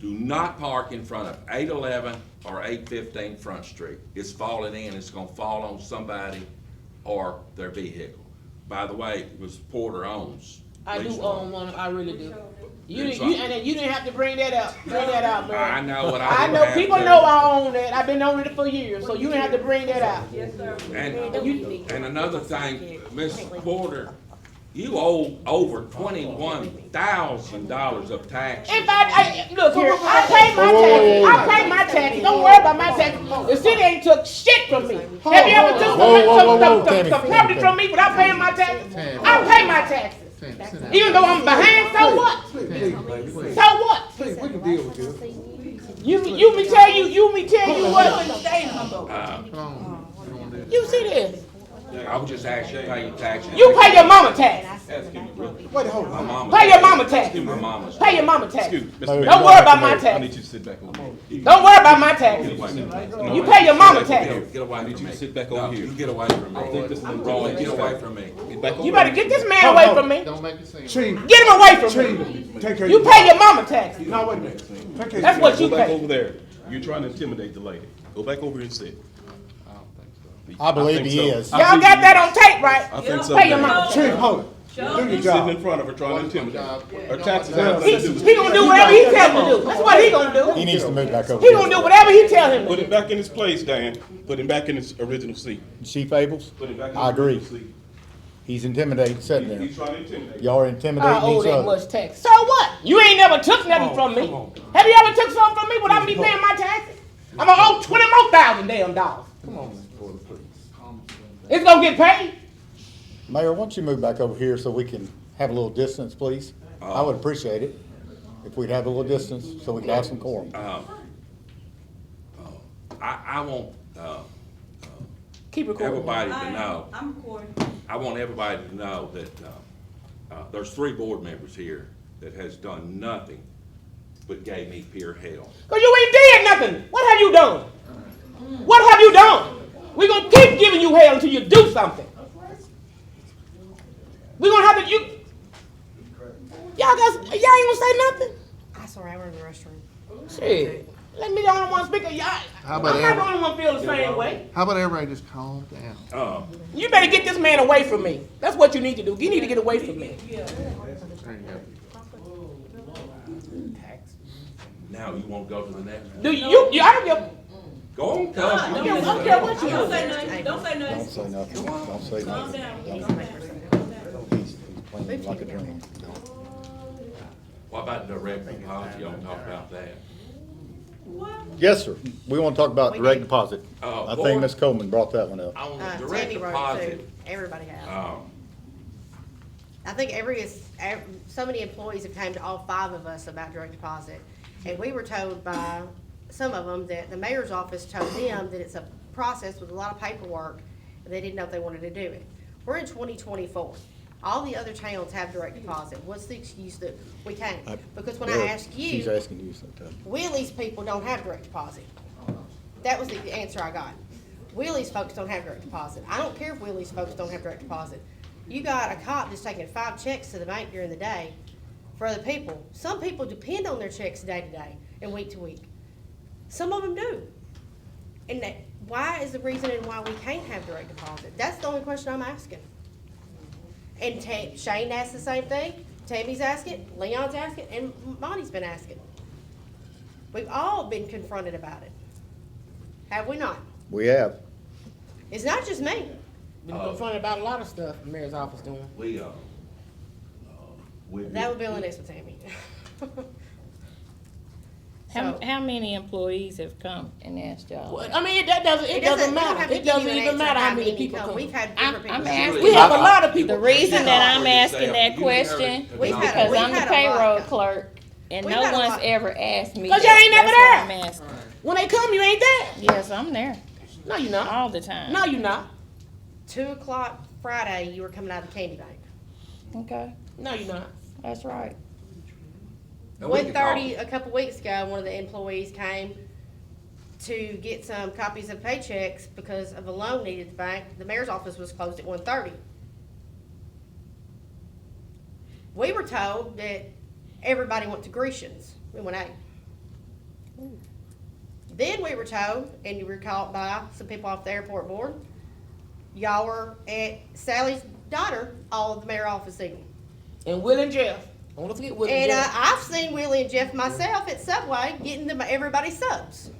Speaker 2: do not park in front of 811 or 815 Front Street. It's falling in, it's gonna fall on somebody or their vehicle. By the way, Ms. Porter owns.
Speaker 5: I do
Speaker 2: Lee's
Speaker 5: own one, I really do. You
Speaker 2: It's
Speaker 5: didn't,
Speaker 2: fine.
Speaker 5: and then you didn't have to bring that up, Mary.
Speaker 2: I know what
Speaker 5: I
Speaker 2: I
Speaker 5: know, people know I own that, I've been owning it for years, so you didn't have to bring that out.
Speaker 2: And another thing, Ms. Porter, you owe over $21,000 of taxes.
Speaker 5: If look here, I pay my taxes, I pay my taxes, don't worry about my taxes. The city ain't took shit from me. Have you ever took some property from me without paying my taxes? I pay my taxes. Even though I'm behind, so what? So what?
Speaker 4: Please, we can deal with this.
Speaker 5: You me tell you what? You see this?
Speaker 2: I would just ask you to pay your taxes.
Speaker 5: You pay your mama tax.
Speaker 4: Wait, hold
Speaker 2: My
Speaker 4: on.
Speaker 2: mama.
Speaker 5: Pay your mama tax.
Speaker 2: My mama's.
Speaker 5: Pay your mama tax.
Speaker 6: Mayor,
Speaker 5: Don't worry about my
Speaker 6: I
Speaker 5: tax.
Speaker 6: need you to sit back over here.
Speaker 5: Don't worry about my tax. You pay your mama tax.
Speaker 2: Get away from me.
Speaker 6: sit back
Speaker 2: No,
Speaker 6: over here.
Speaker 2: you get away from me.
Speaker 6: think this is a-
Speaker 2: Roy, get away from me.
Speaker 5: You better get this man away from me.
Speaker 10: Don't make it seem.
Speaker 4: Chief,
Speaker 5: Get him away from me.
Speaker 4: Chief, take care of
Speaker 5: You pay your mama tax.
Speaker 4: No, wait a minute. Take care
Speaker 5: That's
Speaker 4: of
Speaker 5: what you
Speaker 6: Go back
Speaker 5: pay.
Speaker 6: over there. You're trying to intimidate the lady. Go back over here and sit.
Speaker 1: I believe
Speaker 6: think
Speaker 1: he
Speaker 6: so.
Speaker 1: is.
Speaker 5: Y'all got that on tape, right?
Speaker 6: I think so.
Speaker 5: Pay your
Speaker 6: man.
Speaker 5: mama
Speaker 4: Chief,
Speaker 5: tax.
Speaker 4: hold it. Do your
Speaker 6: Sitting
Speaker 4: job.
Speaker 6: in front of her trying to intimidate. Her taxes
Speaker 4: Yeah.
Speaker 6: have nothing to do with
Speaker 5: He gonna do whatever he tell him to do. That's what he gonna
Speaker 1: He
Speaker 5: do.
Speaker 1: needs to move back over
Speaker 5: He
Speaker 1: here.
Speaker 5: gonna do whatever he tell him to
Speaker 6: Put
Speaker 5: do.
Speaker 6: it back in its place, Dan. Put him back in its original seat.
Speaker 1: Chief Abels,
Speaker 6: Put it back in
Speaker 1: I
Speaker 6: its
Speaker 1: agree.
Speaker 6: original seat.
Speaker 1: He's intimidating sitting there.
Speaker 6: He's trying to intimidate.
Speaker 1: Y'all are
Speaker 5: I
Speaker 1: intimidating
Speaker 5: owe
Speaker 1: each
Speaker 5: that
Speaker 1: other.
Speaker 5: much tax. So what? You ain't never took nothing from me. Have you ever took something from me without me paying my taxes? I'm gonna owe $20 more thousand damn dollars.
Speaker 4: Come on, Ms. Porter, please.
Speaker 5: It's gonna get paid.
Speaker 1: Mayor, why don't you move back over here so we can have a little distance, please? I would appreciate it if we'd have a little distance so we could have some quorum.
Speaker 2: I want,
Speaker 5: Keep recording.
Speaker 2: everybody to know,
Speaker 8: I'm recording.
Speaker 2: I want everybody to know that, there's 3 board members here that has done nothing but gave me pure hell.
Speaker 5: Cause you ain't did nothing. What have you done? What have you done? We gonna keep giving you hell until you do something. We gonna have to, y'all ain't gonna say nothing?
Speaker 9: I'm sorry, I went in the restroom.
Speaker 5: Shit. Let me the only one speak. Y'all,
Speaker 10: How
Speaker 5: I'm
Speaker 10: about
Speaker 5: not the only one feel the same way.
Speaker 10: How about everybody just calm down?
Speaker 5: You better get this man away from me. That's what you need to do. You need to get away from me.
Speaker 10: There you go.
Speaker 2: Now you wanna go to the next one?
Speaker 5: Do you I don't give,
Speaker 2: Go on, cuz.
Speaker 5: I don't care what you do.
Speaker 8: Don't say nothing, don't say
Speaker 6: Don't
Speaker 8: nothing.
Speaker 6: say nothing, don't say
Speaker 8: Calm
Speaker 6: nothing.
Speaker 8: down,
Speaker 6: Don't-
Speaker 8: calm down.
Speaker 6: He's playing like a dream.
Speaker 2: What about direct deposit? You don't talk about that.
Speaker 8: What?
Speaker 6: Yes, sir. We want to talk about
Speaker 9: We
Speaker 6: direct
Speaker 9: did.
Speaker 6: deposit. I think
Speaker 2: Board-
Speaker 6: Ms. Coleman brought that one up.
Speaker 2: On the direct
Speaker 9: Tammy wrote it
Speaker 2: deposit,
Speaker 9: too, everybody has.
Speaker 2: um,
Speaker 9: I think so many employees have came to all 5 of us about direct deposit. And we were told by some of them that the mayor's office told them that it's a process with a lot of paperwork, and they didn't know if they wanted to do it. We're in 2024. All the other towns have direct deposit. What's the excuse that we can't? Because when I asked
Speaker 6: She's
Speaker 9: you,
Speaker 6: asking you something.
Speaker 9: Willie's people don't have direct deposit. That was the answer I got. Willie's folks don't have direct deposit. I don't care if Willie's folks don't have direct deposit. You got a cop that's taking 5 checks to the bank during the day for other people. Some people depend on their checks day to day and week to week. Some of them do. And why is the reason and why we can't have direct deposit? That's the only question I'm asking. And Shane asked the same thing, Tammy's asking, Leon's asking, and Monty's been asking. We've all been confronted about it. Have we not?
Speaker 6: We have.
Speaker 9: It's not just me.
Speaker 5: Been confronted about a lot of stuff the mayor's office doing.
Speaker 2: we,
Speaker 9: That would be on the next one, Tammy.
Speaker 13: How many employees have come and asked y'all?
Speaker 5: Well, I mean, that doesn't, it doesn't
Speaker 9: we don't have
Speaker 5: matter.
Speaker 9: to
Speaker 5: It
Speaker 9: give
Speaker 5: doesn't
Speaker 9: you an
Speaker 5: even
Speaker 9: answer
Speaker 5: matter how
Speaker 9: how
Speaker 5: many
Speaker 9: many
Speaker 5: people
Speaker 9: come.
Speaker 5: come.
Speaker 9: We've had
Speaker 13: I'm
Speaker 9: different people.
Speaker 13: asking.
Speaker 5: We have a lot of people.
Speaker 13: The reason that I'm asking that
Speaker 2: You heard
Speaker 13: question
Speaker 2: it.
Speaker 9: We've had a-
Speaker 13: because
Speaker 9: we've
Speaker 13: I'm the
Speaker 9: had a lot
Speaker 13: payroll
Speaker 9: come.
Speaker 13: clerk and
Speaker 9: We've
Speaker 13: no
Speaker 9: had a
Speaker 13: one's
Speaker 9: lot.
Speaker 13: ever asked me.
Speaker 5: 'Cause
Speaker 13: that.
Speaker 5: you ain't never
Speaker 13: That's
Speaker 5: there.
Speaker 13: what I'm asking.
Speaker 5: When they come, you ain't there.
Speaker 13: Yes, I'm there
Speaker 5: No, you're not.
Speaker 13: all the time.
Speaker 5: No, you're not.
Speaker 9: 2 o'clock Friday, you were coming out of the candy bank.
Speaker 13: Okay,
Speaker 5: No, you're not.
Speaker 13: that's right.
Speaker 2: And we can
Speaker 9: 1:30
Speaker 2: talk.
Speaker 9: a couple weeks ago, one of the employees came to get some copies of paychecks because of a loan needed at the bank. The mayor's office was closed at 1:30. We were told that everybody went to Grecian's. We went out. Then we were told, and you were caught by some people off the airport board, y'all were at Sally's daughter, all of the mayor's office evening.
Speaker 5: And Will and Jeff. Don't forget Will and
Speaker 9: And
Speaker 5: Jeff.
Speaker 9: I've seen Willie and Jeff myself at Subway getting them everybody subs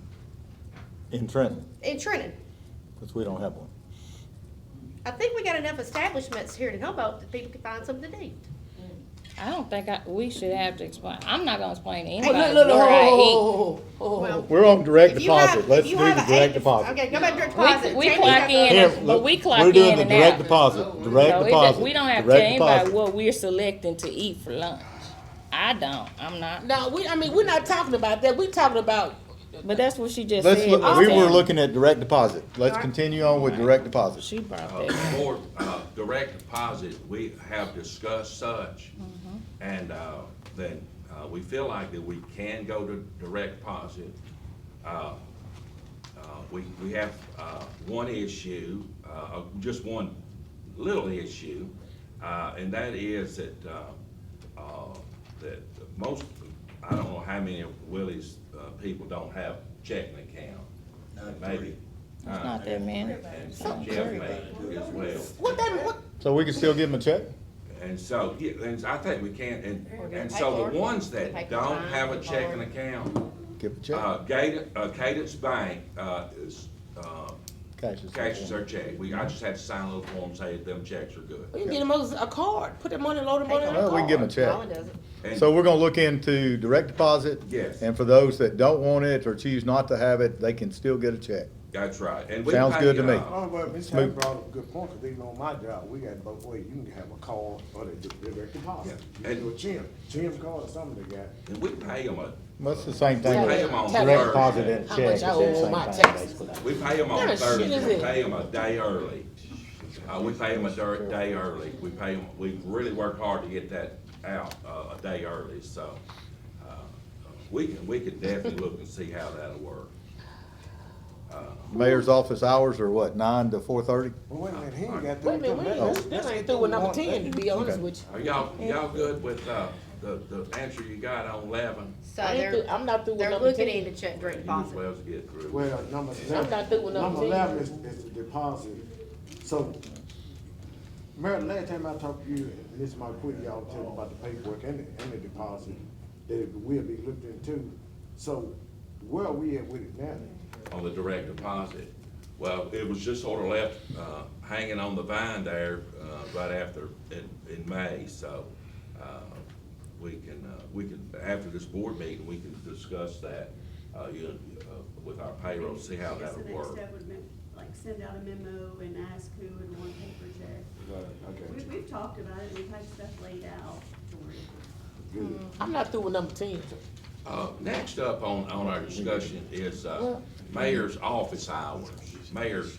Speaker 6: In Trenton,
Speaker 9: in Trenton.
Speaker 6: because we don't have one.
Speaker 9: I think we got enough establishments here in Humboldt that people can find something to eat.
Speaker 13: I don't think we should have to explain. I'm not gonna explain to
Speaker 5: Hey,
Speaker 13: anybody
Speaker 5: look,
Speaker 13: where I eat.
Speaker 9: Well,
Speaker 6: We're on direct
Speaker 9: if you have-
Speaker 6: deposit. Let's
Speaker 9: if
Speaker 6: do
Speaker 9: you
Speaker 6: the
Speaker 9: have
Speaker 6: direct
Speaker 9: a-
Speaker 6: deposit.
Speaker 9: Okay, go back to direct deposit.
Speaker 13: We
Speaker 9: Tammy's
Speaker 13: clock
Speaker 9: got the-
Speaker 13: in.
Speaker 6: Here,
Speaker 13: but
Speaker 6: look,
Speaker 13: we clock
Speaker 6: we're doing
Speaker 13: in
Speaker 6: the
Speaker 13: and
Speaker 6: direct
Speaker 13: out.
Speaker 6: deposit, direct
Speaker 13: So
Speaker 6: deposit.
Speaker 13: we don't have to
Speaker 6: direct
Speaker 13: tell anybody
Speaker 6: deposit.
Speaker 13: what we're selecting to eat for lunch. I don't. I'm not.
Speaker 5: No, we're not talking about that. We're talking about,
Speaker 13: But that's what she just
Speaker 6: Let's
Speaker 13: said.
Speaker 6: look,
Speaker 13: was
Speaker 6: we
Speaker 13: that
Speaker 6: were looking at direct deposit. Let's continue on with direct deposit.
Speaker 13: She brought that.
Speaker 2: Board, direct deposit, we have discussed such, and, then, we feel like that we can go to direct deposit. We have, one issue, just one little issue, and that is that, that most, I don't know how many of Willie's, people don't have checking account. Maybe.
Speaker 13: It's not that many.
Speaker 2: And some Jeff may as well.
Speaker 5: what?
Speaker 6: So we can still give them a check?
Speaker 2: And so, yeah, and I think we can, and so the ones that don't have a checking account,
Speaker 6: Give a check.
Speaker 2: Cadence Bank, is,
Speaker 6: Cashes.
Speaker 2: cashes their check. I just had to sign a little form saying them checks are good.
Speaker 5: We can get them a card. Put that money, load the money on a
Speaker 6: Well,
Speaker 5: card.
Speaker 6: we can give them a check.
Speaker 9: Colin does it.
Speaker 2: And-
Speaker 6: So we're gonna look into direct deposit.
Speaker 2: Yes.
Speaker 6: And for those that don't want it or choose not to have it, they can still get a check.
Speaker 2: That's right. And we
Speaker 6: Sounds
Speaker 2: pay,
Speaker 6: good to me.
Speaker 4: Oh, but Ms.
Speaker 6: Smooth.
Speaker 4: Hammond brought up a good point, because even on my job, we got both ways. You can have a card or the direct deposit.
Speaker 2: Yeah.
Speaker 4: You can do a Jim's card or something they got.
Speaker 2: And we pay them
Speaker 6: What's the same thing
Speaker 2: We
Speaker 6: with
Speaker 2: pay 'em on
Speaker 6: direct
Speaker 2: Thursday.
Speaker 6: deposit and
Speaker 5: How
Speaker 6: check?
Speaker 5: much
Speaker 6: It's
Speaker 5: I
Speaker 6: the
Speaker 5: owe on
Speaker 6: same
Speaker 5: my
Speaker 6: thing,
Speaker 5: taxes?
Speaker 6: basically.
Speaker 2: we pay them on
Speaker 5: What kind of shit
Speaker 2: Thursday,
Speaker 5: is
Speaker 2: we
Speaker 5: it?
Speaker 2: pay them a day early. We pay them a day early. We pay them, we really work hard to get that out, a day early, so, we can definitely look and see how that'll work.
Speaker 6: Mayor's office hours are what, 9 to 4:30?
Speaker 4: Well, wait a minute, he ain't got
Speaker 5: Wait a
Speaker 4: through.
Speaker 5: minute, this ain't through with number 10, to be honest
Speaker 6: Okay.
Speaker 5: with you.
Speaker 2: Are y'all good with, the answer you got on 11?
Speaker 9: So
Speaker 5: I ain't through- I'm not through with
Speaker 9: they're
Speaker 5: number
Speaker 9: looking
Speaker 5: 10.
Speaker 9: into check direct
Speaker 2: You as
Speaker 9: deposit.
Speaker 2: well as get through.
Speaker 4: Well, number
Speaker 5: I'm not through with number 10.
Speaker 4: 11 is the deposit. So, Mayor, last time I talked to you, and this might quit, y'all tell me about the paperwork and the deposit, that it will be looked into. So, where are we at with it now?
Speaker 2: on the direct deposit. Well, it was just sort of left, hanging on the vine there, right after, in May, so, we can, after this board meeting, we can discuss that, with our payroll, see how
Speaker 8: I guess
Speaker 2: that'll
Speaker 8: the
Speaker 2: work.
Speaker 8: next step would be, like, send out a memo and ask who would want paper check.
Speaker 4: Okay.
Speaker 8: We've talked about it, we've had stuff laid out for it.
Speaker 4: Good.
Speaker 5: I'm not through with number 10.
Speaker 2: Next up on our discussion is, mayor's office hours, mayor's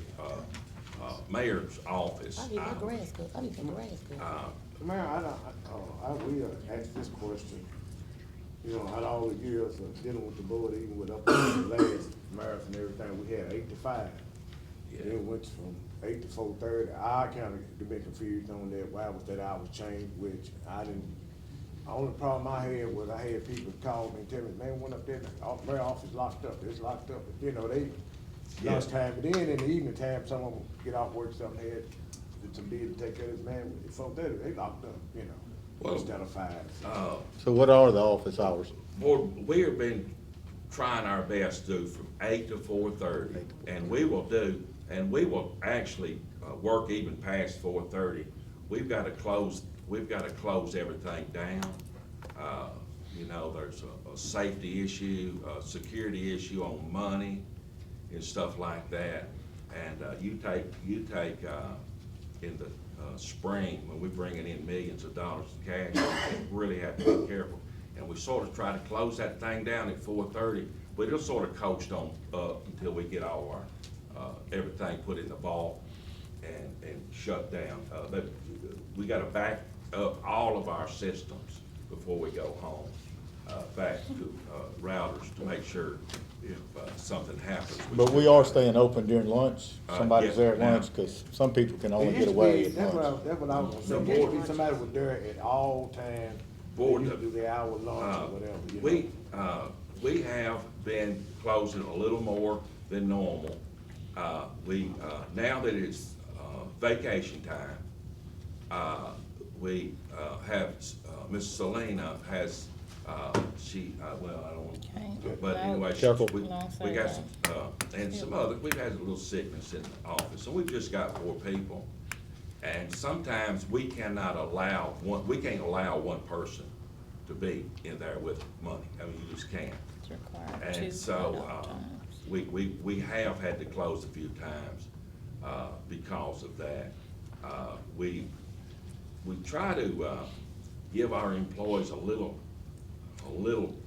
Speaker 2: office
Speaker 5: I need my
Speaker 2: hours.
Speaker 5: grass cut, I need my grass cut.
Speaker 4: Mayor, I will ask this question. You know, out of all the years of dealing with the board, even with up to the last marathon and everything, we had 8 to 5.
Speaker 2: Yeah.
Speaker 4: Then it went from 8 to 4:30. I kind of been confused on that, why was that hours changed, which I didn't, the only problem I had was I had people call me and tell me, man, went up there, the mayor office locked up, it's locked up. You know, they,
Speaker 2: Yeah.
Speaker 4: lunchtime, but then in the evening time, someone would get off work, something had some bid to take care of this man, at 4:30, they locked up, you know,
Speaker 2: Well,
Speaker 4: instead of 5.
Speaker 6: So what are the office hours?
Speaker 2: Board, we have been trying our best to do from 8 to 4:30, and we will actually, work even past 4:30. We've gotta close everything down. You know, there's a safety issue, a security issue on money and stuff like that. And, you take, in the, spring, when we're bringing in millions of dollars of cash, we really have to be careful. And we sort of try to close that thing down at 4:30, but it'll sort of coast on up until we get all our, everything put in the vault and shut down. But we gotta back up all of our systems before we go home, back to, routers to make sure if, something happens.
Speaker 6: But we are staying open during lunch? Somebody's
Speaker 2: yes,
Speaker 6: there at
Speaker 2: now-
Speaker 6: lunch, because some people can only
Speaker 4: It
Speaker 6: get
Speaker 4: used to
Speaker 6: away
Speaker 4: be-
Speaker 6: at
Speaker 4: That's
Speaker 6: lunch.
Speaker 4: what I was
Speaker 2: The
Speaker 4: gonna say,
Speaker 2: board-
Speaker 4: be somebody was there at all times, they
Speaker 2: Board-
Speaker 4: used to do their hour lunch or whatever, you know.
Speaker 2: We have been closing a little more than normal. Now that it's, vacation time, we, have, Miss Selena has, she, well, I don't want,
Speaker 13: Okay.
Speaker 2: but
Speaker 13: No.
Speaker 2: anyway,
Speaker 6: Careful.
Speaker 2: we
Speaker 13: Don't say
Speaker 2: got
Speaker 13: that.
Speaker 2: some, and some other, we've had a little sickness in the office, so we've just got 4 people. And sometimes we cannot allow we can't allow one person to be in there with money. I mean, you just can't.
Speaker 13: It's required
Speaker 2: And
Speaker 13: two
Speaker 2: so,
Speaker 13: at times.
Speaker 2: we have had to close a few times, because of that. We try to, give our employees a little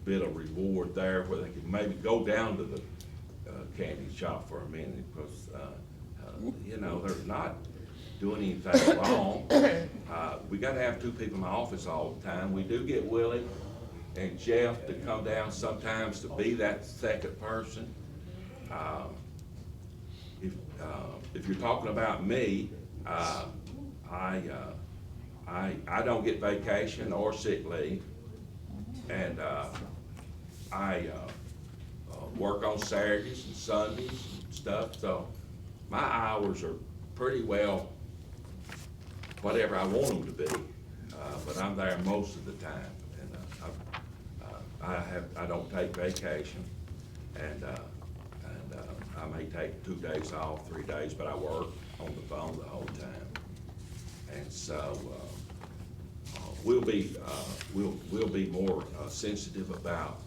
Speaker 2: bit of reward there where they can maybe go down to the, candy shop for a minute, because, you know, they're not doing anything wrong. We gotta have 2 people in the office all the time. We do get Willie and Jeff to come down sometimes to be that second person. If you're talking about me, I don't get vacation or sick leave, and, I, work on Saturdays and Sundays and stuff, so my hours are pretty well whatever I want them to be, but I'm there most of the time, and, I don't take vacation, and, I may take 2 days off, 3 days, but I work on the phone the whole time. And so, we'll be more sensitive about,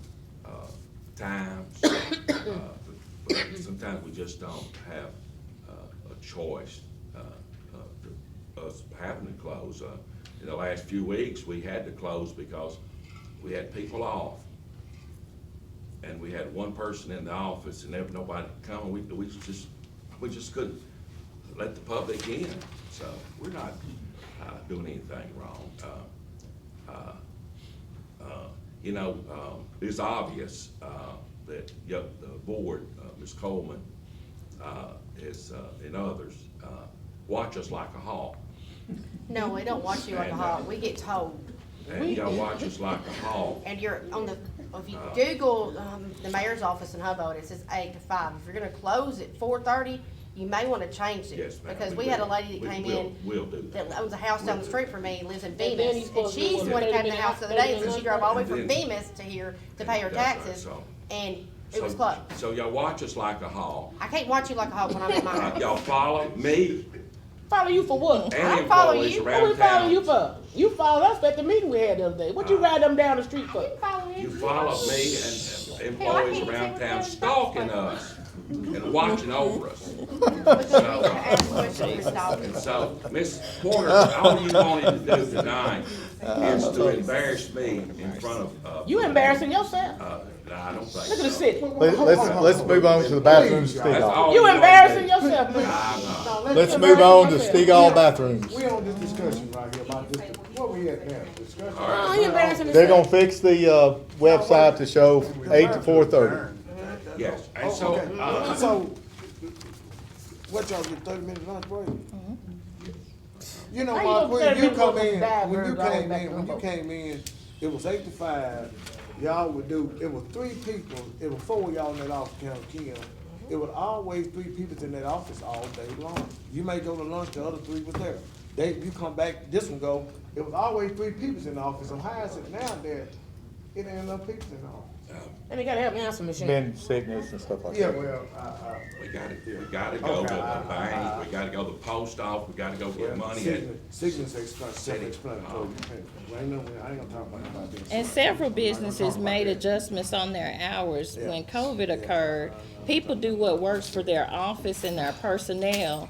Speaker 2: times. But sometimes we just don't have, a choice, us having to close. In the last few weeks, we had to close because we had people off. And we had one person in the office and there was nobody coming. We just couldn't let the public in. So we're not, doing anything wrong. You know, it's obvious, that, the board, Ms. Coleman, and others, watch us like a hawk.
Speaker 9: No, we don't watch you like a
Speaker 2: And,
Speaker 9: hawk, we get told.
Speaker 2: And y'all watch us like a hawk.
Speaker 9: And you're on the, if you Google, the mayor's office in Humboldt, it says 8 to 5. If you're gonna close at 4:30, you may wanna change it.
Speaker 2: Yes, ma'am.
Speaker 9: Because
Speaker 2: we
Speaker 9: we had a
Speaker 2: will.
Speaker 9: lady that
Speaker 2: We
Speaker 9: came
Speaker 2: will.
Speaker 9: in
Speaker 2: We'll do that.
Speaker 9: that owns a house down the
Speaker 2: We'll do
Speaker 9: street
Speaker 2: that.
Speaker 9: from me, lives in
Speaker 5: then he's
Speaker 9: Bemis, and
Speaker 5: supposed to
Speaker 9: she's
Speaker 5: do
Speaker 9: the one that
Speaker 5: what,
Speaker 9: came to the
Speaker 5: 30
Speaker 9: house the other
Speaker 5: minutes
Speaker 9: day, so she drove all the way from
Speaker 2: And then-
Speaker 9: Bemis to here to pay her
Speaker 2: That's right,
Speaker 9: taxes.
Speaker 2: so-
Speaker 9: And It was closed.
Speaker 2: So y'all watch us like a hawk.
Speaker 9: I can't watch you like a hawk when I'm in my house.
Speaker 2: Y'all follow me
Speaker 5: Follow you for what?
Speaker 2: and
Speaker 9: I follow
Speaker 2: employees
Speaker 9: you.
Speaker 5: What
Speaker 2: around
Speaker 5: we follow
Speaker 2: town.
Speaker 5: you for? You followed us at the meeting we had the other day. What you ride them down the street for?
Speaker 9: Follow
Speaker 2: You
Speaker 9: me.
Speaker 2: follow me and employees around town stalking us and watching over us.
Speaker 9: Ask questions, Mr. Dawson.
Speaker 2: And so, Miss Porter, all you wanted to do tonight is to embarrass me in front of.
Speaker 5: You embarrassing yourself.
Speaker 2: I don't think so.
Speaker 5: Look at the city.
Speaker 6: Let's move on to the bathrooms,
Speaker 2: That's
Speaker 6: Stegall.
Speaker 2: all
Speaker 5: You
Speaker 2: wanna
Speaker 5: embarrassing
Speaker 2: do.
Speaker 5: yourself, man.
Speaker 2: I'm not.
Speaker 6: Let's move on to Stegall bathrooms.
Speaker 4: We on this discussion right here about this, where we at now? Discussion.
Speaker 5: Oh, he embarrassing
Speaker 6: They're
Speaker 5: himself.
Speaker 6: gonna fix the, website to show 8 to 4:30.
Speaker 2: Yes, and so,
Speaker 4: Okay, so, what y'all get 30-minute lunch break? You know,
Speaker 5: How you
Speaker 4: Mark,
Speaker 5: gonna
Speaker 4: when
Speaker 5: 30
Speaker 4: you
Speaker 5: minutes
Speaker 4: come
Speaker 5: go from
Speaker 4: in,
Speaker 5: Dive
Speaker 4: when you
Speaker 5: Bird all the way
Speaker 4: came
Speaker 5: back
Speaker 4: in,
Speaker 5: to
Speaker 4: when you
Speaker 5: Humboldt?
Speaker 4: came in, it was 8 to 5, y'all would do, it was 3 people, it was 4 of y'all in that office, count Kim. It was always 3 people in that office all day long. You may go to lunch, the other 3 was there. You come back, this one go, it was always 3 people in the office, so how is it now that it ain't enough people in the office?
Speaker 5: And they gotta have an answer machine.
Speaker 6: Been sickness and stuff like
Speaker 4: Yeah,
Speaker 6: that.
Speaker 4: well,
Speaker 2: we gotta go to the bank, we gotta go to the post office, we gotta go get money at.
Speaker 4: Sickness self-explanatory. I ain't gonna talk about this.
Speaker 13: And several businesses made adjustments on their hours when COVID occurred. People do what works for their office and their personnel.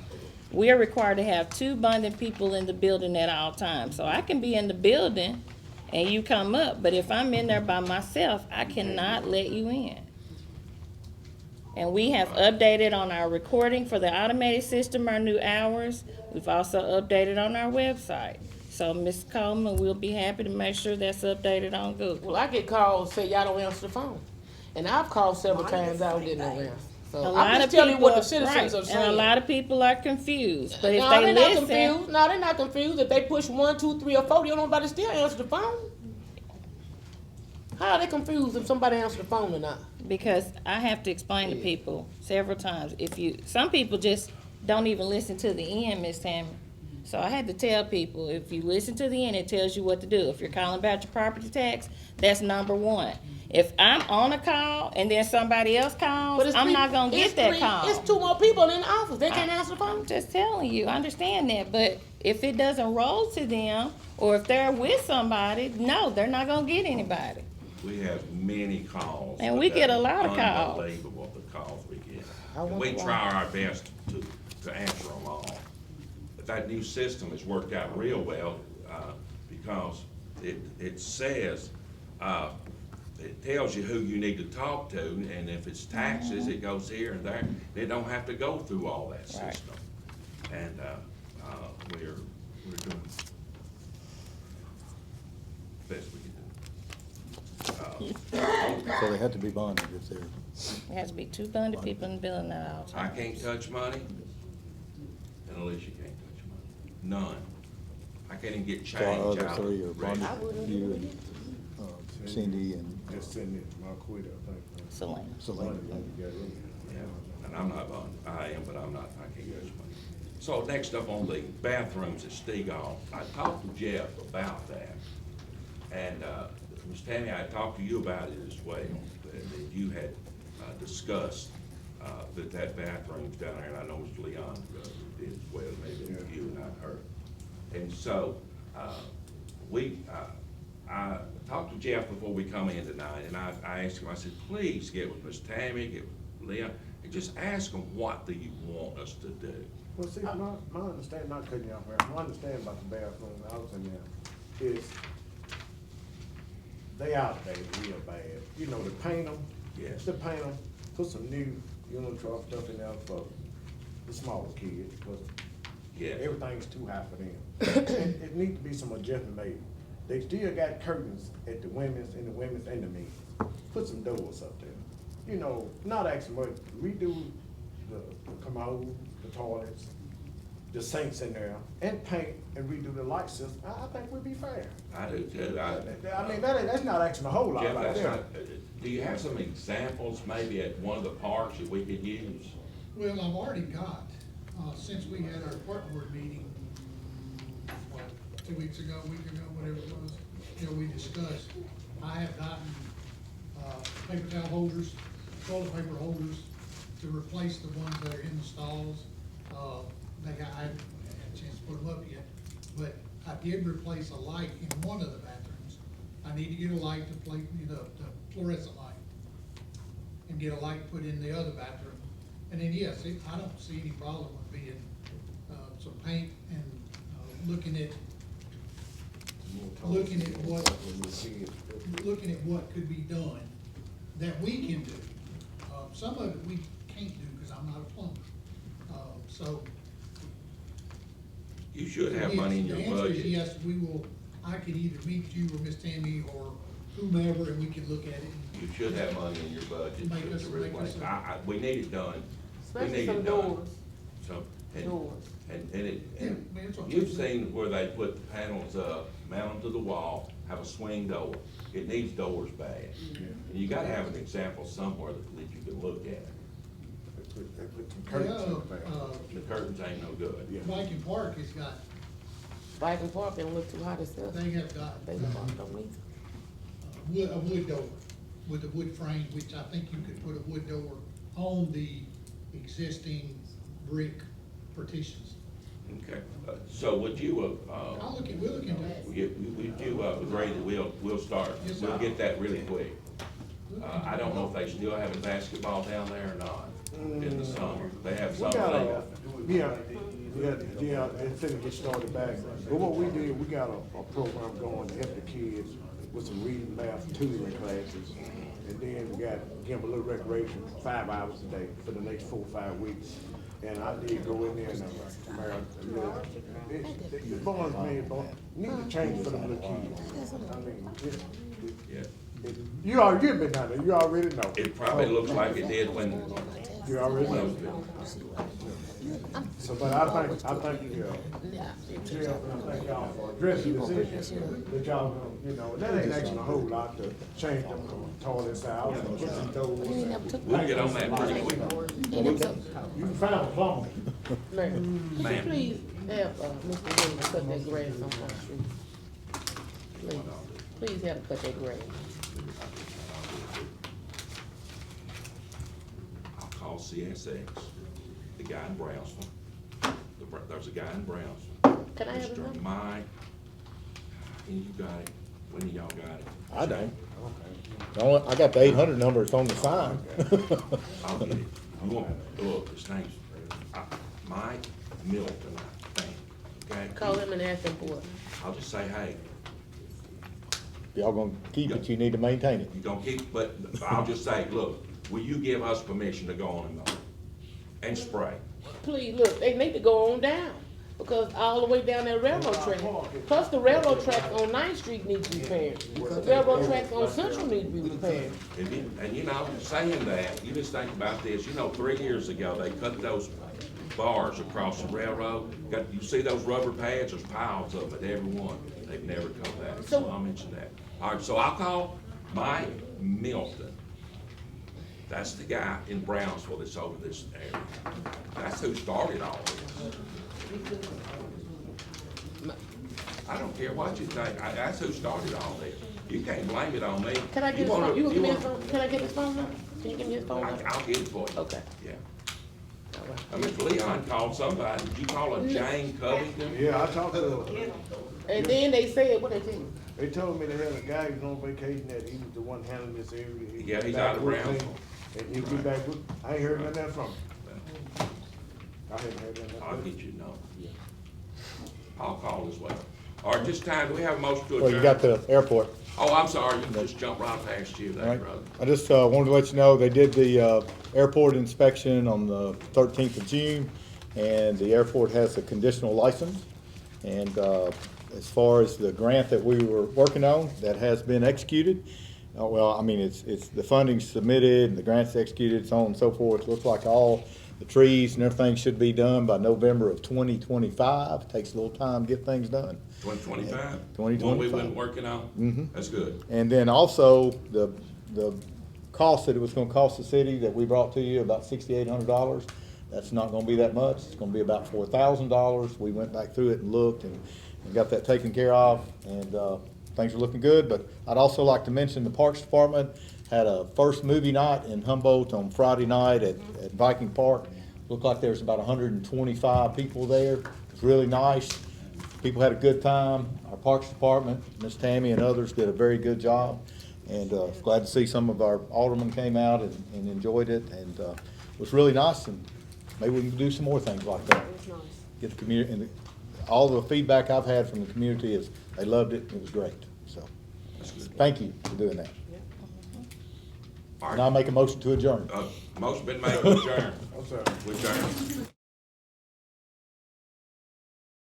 Speaker 13: We are required to have 2 bonded people in the building at all times. So I can be in the building and you come up, but if I'm in there by myself, I cannot let you in. And we have updated on our recording for the automated system, our new hours. We've also updated on our website. So, Ms. Coleman, we'll be happy to make sure that's updated on Google.
Speaker 5: Well, I get calls say y'all don't answer the phone. And I've called several times, I don't get no answer.
Speaker 13: A
Speaker 5: So
Speaker 13: lot
Speaker 5: I'm
Speaker 13: of
Speaker 5: just telling you
Speaker 13: people,
Speaker 5: what the citizens
Speaker 13: right,
Speaker 5: are saying.
Speaker 13: and a lot of people are confused, but if
Speaker 5: No,
Speaker 13: they
Speaker 5: they're not
Speaker 13: listen,
Speaker 5: confused. No, they're not confused. If they push 1, 2, 3, or 4, you don't nobody still answer the phone. How are they confused if somebody answers the phone or not?
Speaker 13: because I have to explain to people several times, some people just don't even listen to the end, Miss Tammy. So I had to tell people, if you listen to the end, it tells you what to do. If you're calling about your property tax, that's number 1. If I'm on a call and then somebody else calls, I'm not gonna get that call.
Speaker 5: It's 2 more people in the office. They can't answer the phone.
Speaker 13: I'm just telling you, I understand that, but if it doesn't roll to them, or if they're with somebody, no, they're not gonna get anybody.
Speaker 2: We have many calls.
Speaker 13: And we get a lot of calls.
Speaker 2: Unbelievable the calls we get.
Speaker 5: I
Speaker 2: And we
Speaker 5: wonder
Speaker 2: try our best to answer them all. But that new system has worked out real well, because it says, it tells you who you need to talk to, and if it's taxes, it goes here and there. They don't have to go through all that
Speaker 13: Right.
Speaker 2: system. And, we're doing the best we can do.
Speaker 6: So they have to be bonded if they're.
Speaker 13: It has to be 2 bonded people in the building at all
Speaker 2: I
Speaker 13: times.
Speaker 2: can't touch money, and Alicia can't touch money. None. I can't even get
Speaker 6: So our
Speaker 2: change
Speaker 6: other
Speaker 2: out.
Speaker 6: 3 are
Speaker 2: of
Speaker 6: bonded,
Speaker 2: register.
Speaker 6: you and Cindy and
Speaker 4: Just send it to Marquita, I think.
Speaker 13: Selena.
Speaker 6: Selena.
Speaker 2: Yeah, and I'm not, I am, but I'm not, I can't touch money. So next up on the bathrooms at Stegall, I talked to Jeff about that. And, Ms. Tammy, I talked to you about it as well, that you had discussed, that bathrooms down there, and I know Mr. Leon did as well, maybe you and I heard. And so, I talked to Jeff before we come in tonight, and I asked him, I said, please get with Ms. Tammy, get with Leon, and just ask them, what do you want us to do?
Speaker 4: Well, see, my understanding, not cutting you off, man, my understanding about the bathroom, I was in there, is they outdated real bad. You know, to paint them.
Speaker 2: Yes.
Speaker 4: To paint them, put some new Unitron stuff in there for the smaller kids, because
Speaker 2: Yes.
Speaker 4: everything's too high for them. It needs to be some adjustment made. They still got curtains at the women's and the men's. Put some doors up there. You know, not asking much, redo the commode, the toilets, the sinks in there, and paint and redo the light system. I think we'd be fair.
Speaker 2: I do too.
Speaker 4: I mean, that's not asking a whole lot
Speaker 2: Jeff,
Speaker 4: right
Speaker 2: that's
Speaker 4: there.
Speaker 2: not, do you have some examples maybe at one of the parks that we could use?
Speaker 11: Well, I've already got, since we had our park board meeting, what, 2 weeks ago, a week ago, whatever it was, you know, we discussed, I have gotten, paper towel holders toilet paper holders to replace the ones that are in the stalls. I haven't had a chance to put them up yet, but I did replace a light in one of the bathrooms. I need to get a light to play, the fluorescent light, and get a light put in the other bathroom. And then, yes, I don't see any problem with being, some paint and, looking at what could be done that we can do. Some of it we can't do because I'm not a plumber. So.
Speaker 2: You should have money in your
Speaker 11: The answer is
Speaker 2: budget.
Speaker 11: yes, I could either meet you or Miss Tammy or whomever, and we could look at it.
Speaker 2: You should have money in your budget
Speaker 11: Make us-
Speaker 2: to
Speaker 11: make
Speaker 2: replace.
Speaker 11: us a-
Speaker 2: We need it done. We
Speaker 5: Especially
Speaker 2: need
Speaker 5: some
Speaker 2: it done.
Speaker 5: doors.
Speaker 2: So,
Speaker 5: Doors.
Speaker 2: and
Speaker 11: Yeah, man, that's what
Speaker 2: you've
Speaker 11: I'm saying.
Speaker 2: seen where they put panels up, mount them to the wall, have a swing door. It needs doors bad. And you gotta have an example somewhere that you can look at.
Speaker 4: They put some curtains in the back.
Speaker 2: The curtains ain't no good.
Speaker 4: Yeah.
Speaker 11: Viking Park has got,
Speaker 5: Viking Park don't look too hot itself.
Speaker 11: they have got
Speaker 5: They don't need
Speaker 11: a wood door with a wood frame, which I think you could put a wood door on the existing brick partitions.
Speaker 2: Okay, so would you,
Speaker 11: We'll look into it.
Speaker 2: would you agree that we'll start,
Speaker 11: Yes, sir.
Speaker 2: we'll get that really quick? I don't know if they still having basketball down there or not in the summer. They have
Speaker 4: We
Speaker 2: some
Speaker 4: got
Speaker 2: league.
Speaker 4: yeah, it's finna get started back. But what we did, we got a program going to help the kids with some reading, math, tutoring classes. And then we got, give them a little recreation, 5 hours a day for the next 4 or 5 weeks. And I did go in there and, the boys, man, need to change for them little kids. I mean,
Speaker 2: Yeah.
Speaker 4: you've been down there, you already know.
Speaker 2: It probably looks like it did when,
Speaker 4: You already
Speaker 2: when it
Speaker 4: know.
Speaker 2: was built.
Speaker 4: So, but I think, Sheriff, I thank y'all for addressing this issue, that y'all, that ain't actually a whole lot to change them toilets out, and put some doors.
Speaker 2: We'll get on that pretty quick.
Speaker 4: You can find a plumber.
Speaker 5: Mayor, could you
Speaker 2: Ma'am.
Speaker 5: please have, Mr. Williams cut that grass on Front Street? Please, please have him cut that grass.
Speaker 2: I'll call CSX, the guy in Brownsville. There's a guy in Brownsville.
Speaker 5: Can I have his
Speaker 2: Mr.
Speaker 5: number?
Speaker 2: Mike, and you got it, when of y'all got it?
Speaker 6: I don't. I got the 800 number, it's on the sign.
Speaker 2: I'll get it. You want, look, his name's, Mike Milton, I think, okay?
Speaker 5: Call him and ask him for it.
Speaker 2: I'll just say, hey,
Speaker 6: Y'all gonna keep it, you need to maintain it.
Speaker 2: you gonna keep, but I'll just say, look, will you give us permission to go on and on and spray?
Speaker 5: Please, look, they need to go on down, because all the way down that railroad track. Plus the railroad tracks on 9th Street need to be repaired. The railroad tracks on Central need to be repaired.
Speaker 2: And you know, saying that, you just think about this, 3 years ago, they cut those bars across the railroad. You see those rubber pads, there's piles of them at every one. They've never come back, so I'll mention that. All right, so I'll call Mike Milton. That's the guy in Brownsville that's over this area. That's who started all this. I don't care what you think, that's who started all this. You can't blame it on me.
Speaker 5: Can I get his phone? You gonna give me his phone? Can I get his phone number? Can you give me his phone number?
Speaker 2: I'll get it for you.
Speaker 5: Okay.
Speaker 2: Yeah.
Speaker 5: All right.
Speaker 2: I mean, Leon called somebody. Did you call her Jane Covington?
Speaker 4: Yeah, I talked to them.
Speaker 5: And then they said, what they tell you?
Speaker 4: They told me they had a guy who's on vacation, that he was the one handling this area.
Speaker 2: Yeah, he's
Speaker 4: back
Speaker 2: out of
Speaker 4: with
Speaker 2: Brownsville.
Speaker 4: me, and he'll be back with, I ain't heard nothing from him. I haven't heard nothing.
Speaker 2: I'll get you know. I'll call as well. All right, this time, do we have a motion to adjourn?
Speaker 6: Well, you got the airport.
Speaker 2: Oh, I'm sorry, you just jumped right past you
Speaker 6: All
Speaker 2: there,
Speaker 6: right.
Speaker 2: brother.
Speaker 6: I just wanted to let you know, they did the airport inspection on the 13th of June, and the airport has a conditional license. And as far as the grant that we were working on, that has been executed. Well, I mean, it's the funding's submitted, and the grant's executed, so on and so forth. Looks like all the trees and everything should be done by November of 2025. Takes a little time to get things done.
Speaker 2: 2025?
Speaker 6: 2025.
Speaker 2: One we've been working on?
Speaker 6: Mhm.
Speaker 2: That's good.
Speaker 6: And then also, the cost that it was gonna cost the city that we brought to you, about $6,800, that's not gonna be that much. It's gonna be about $4,000. We went back through it and looked and got that taken care of, and things are looking good. But I'd also like to mention the Parks Department Had a first movie night in Humboldt on Friday night at Viking Park. Looked like there was about 125 people there. It was really nice. People had a good time. Our Parks Department, Miss Tammy and others did a very good job. And glad to see some of our aldermen came out and enjoyed it. And it was really nice, and maybe we can do some more things like that.
Speaker 9: It was nice.
Speaker 6: Get the community, and all the feedback I've had from the community is they loved it. It was great. So, thank you for doing that.
Speaker 2: All
Speaker 6: And I'll
Speaker 2: right,
Speaker 6: make a motion to adjourn.
Speaker 2: motion been made to adjourn.
Speaker 4: I'm sorry.
Speaker 2: We adjourn.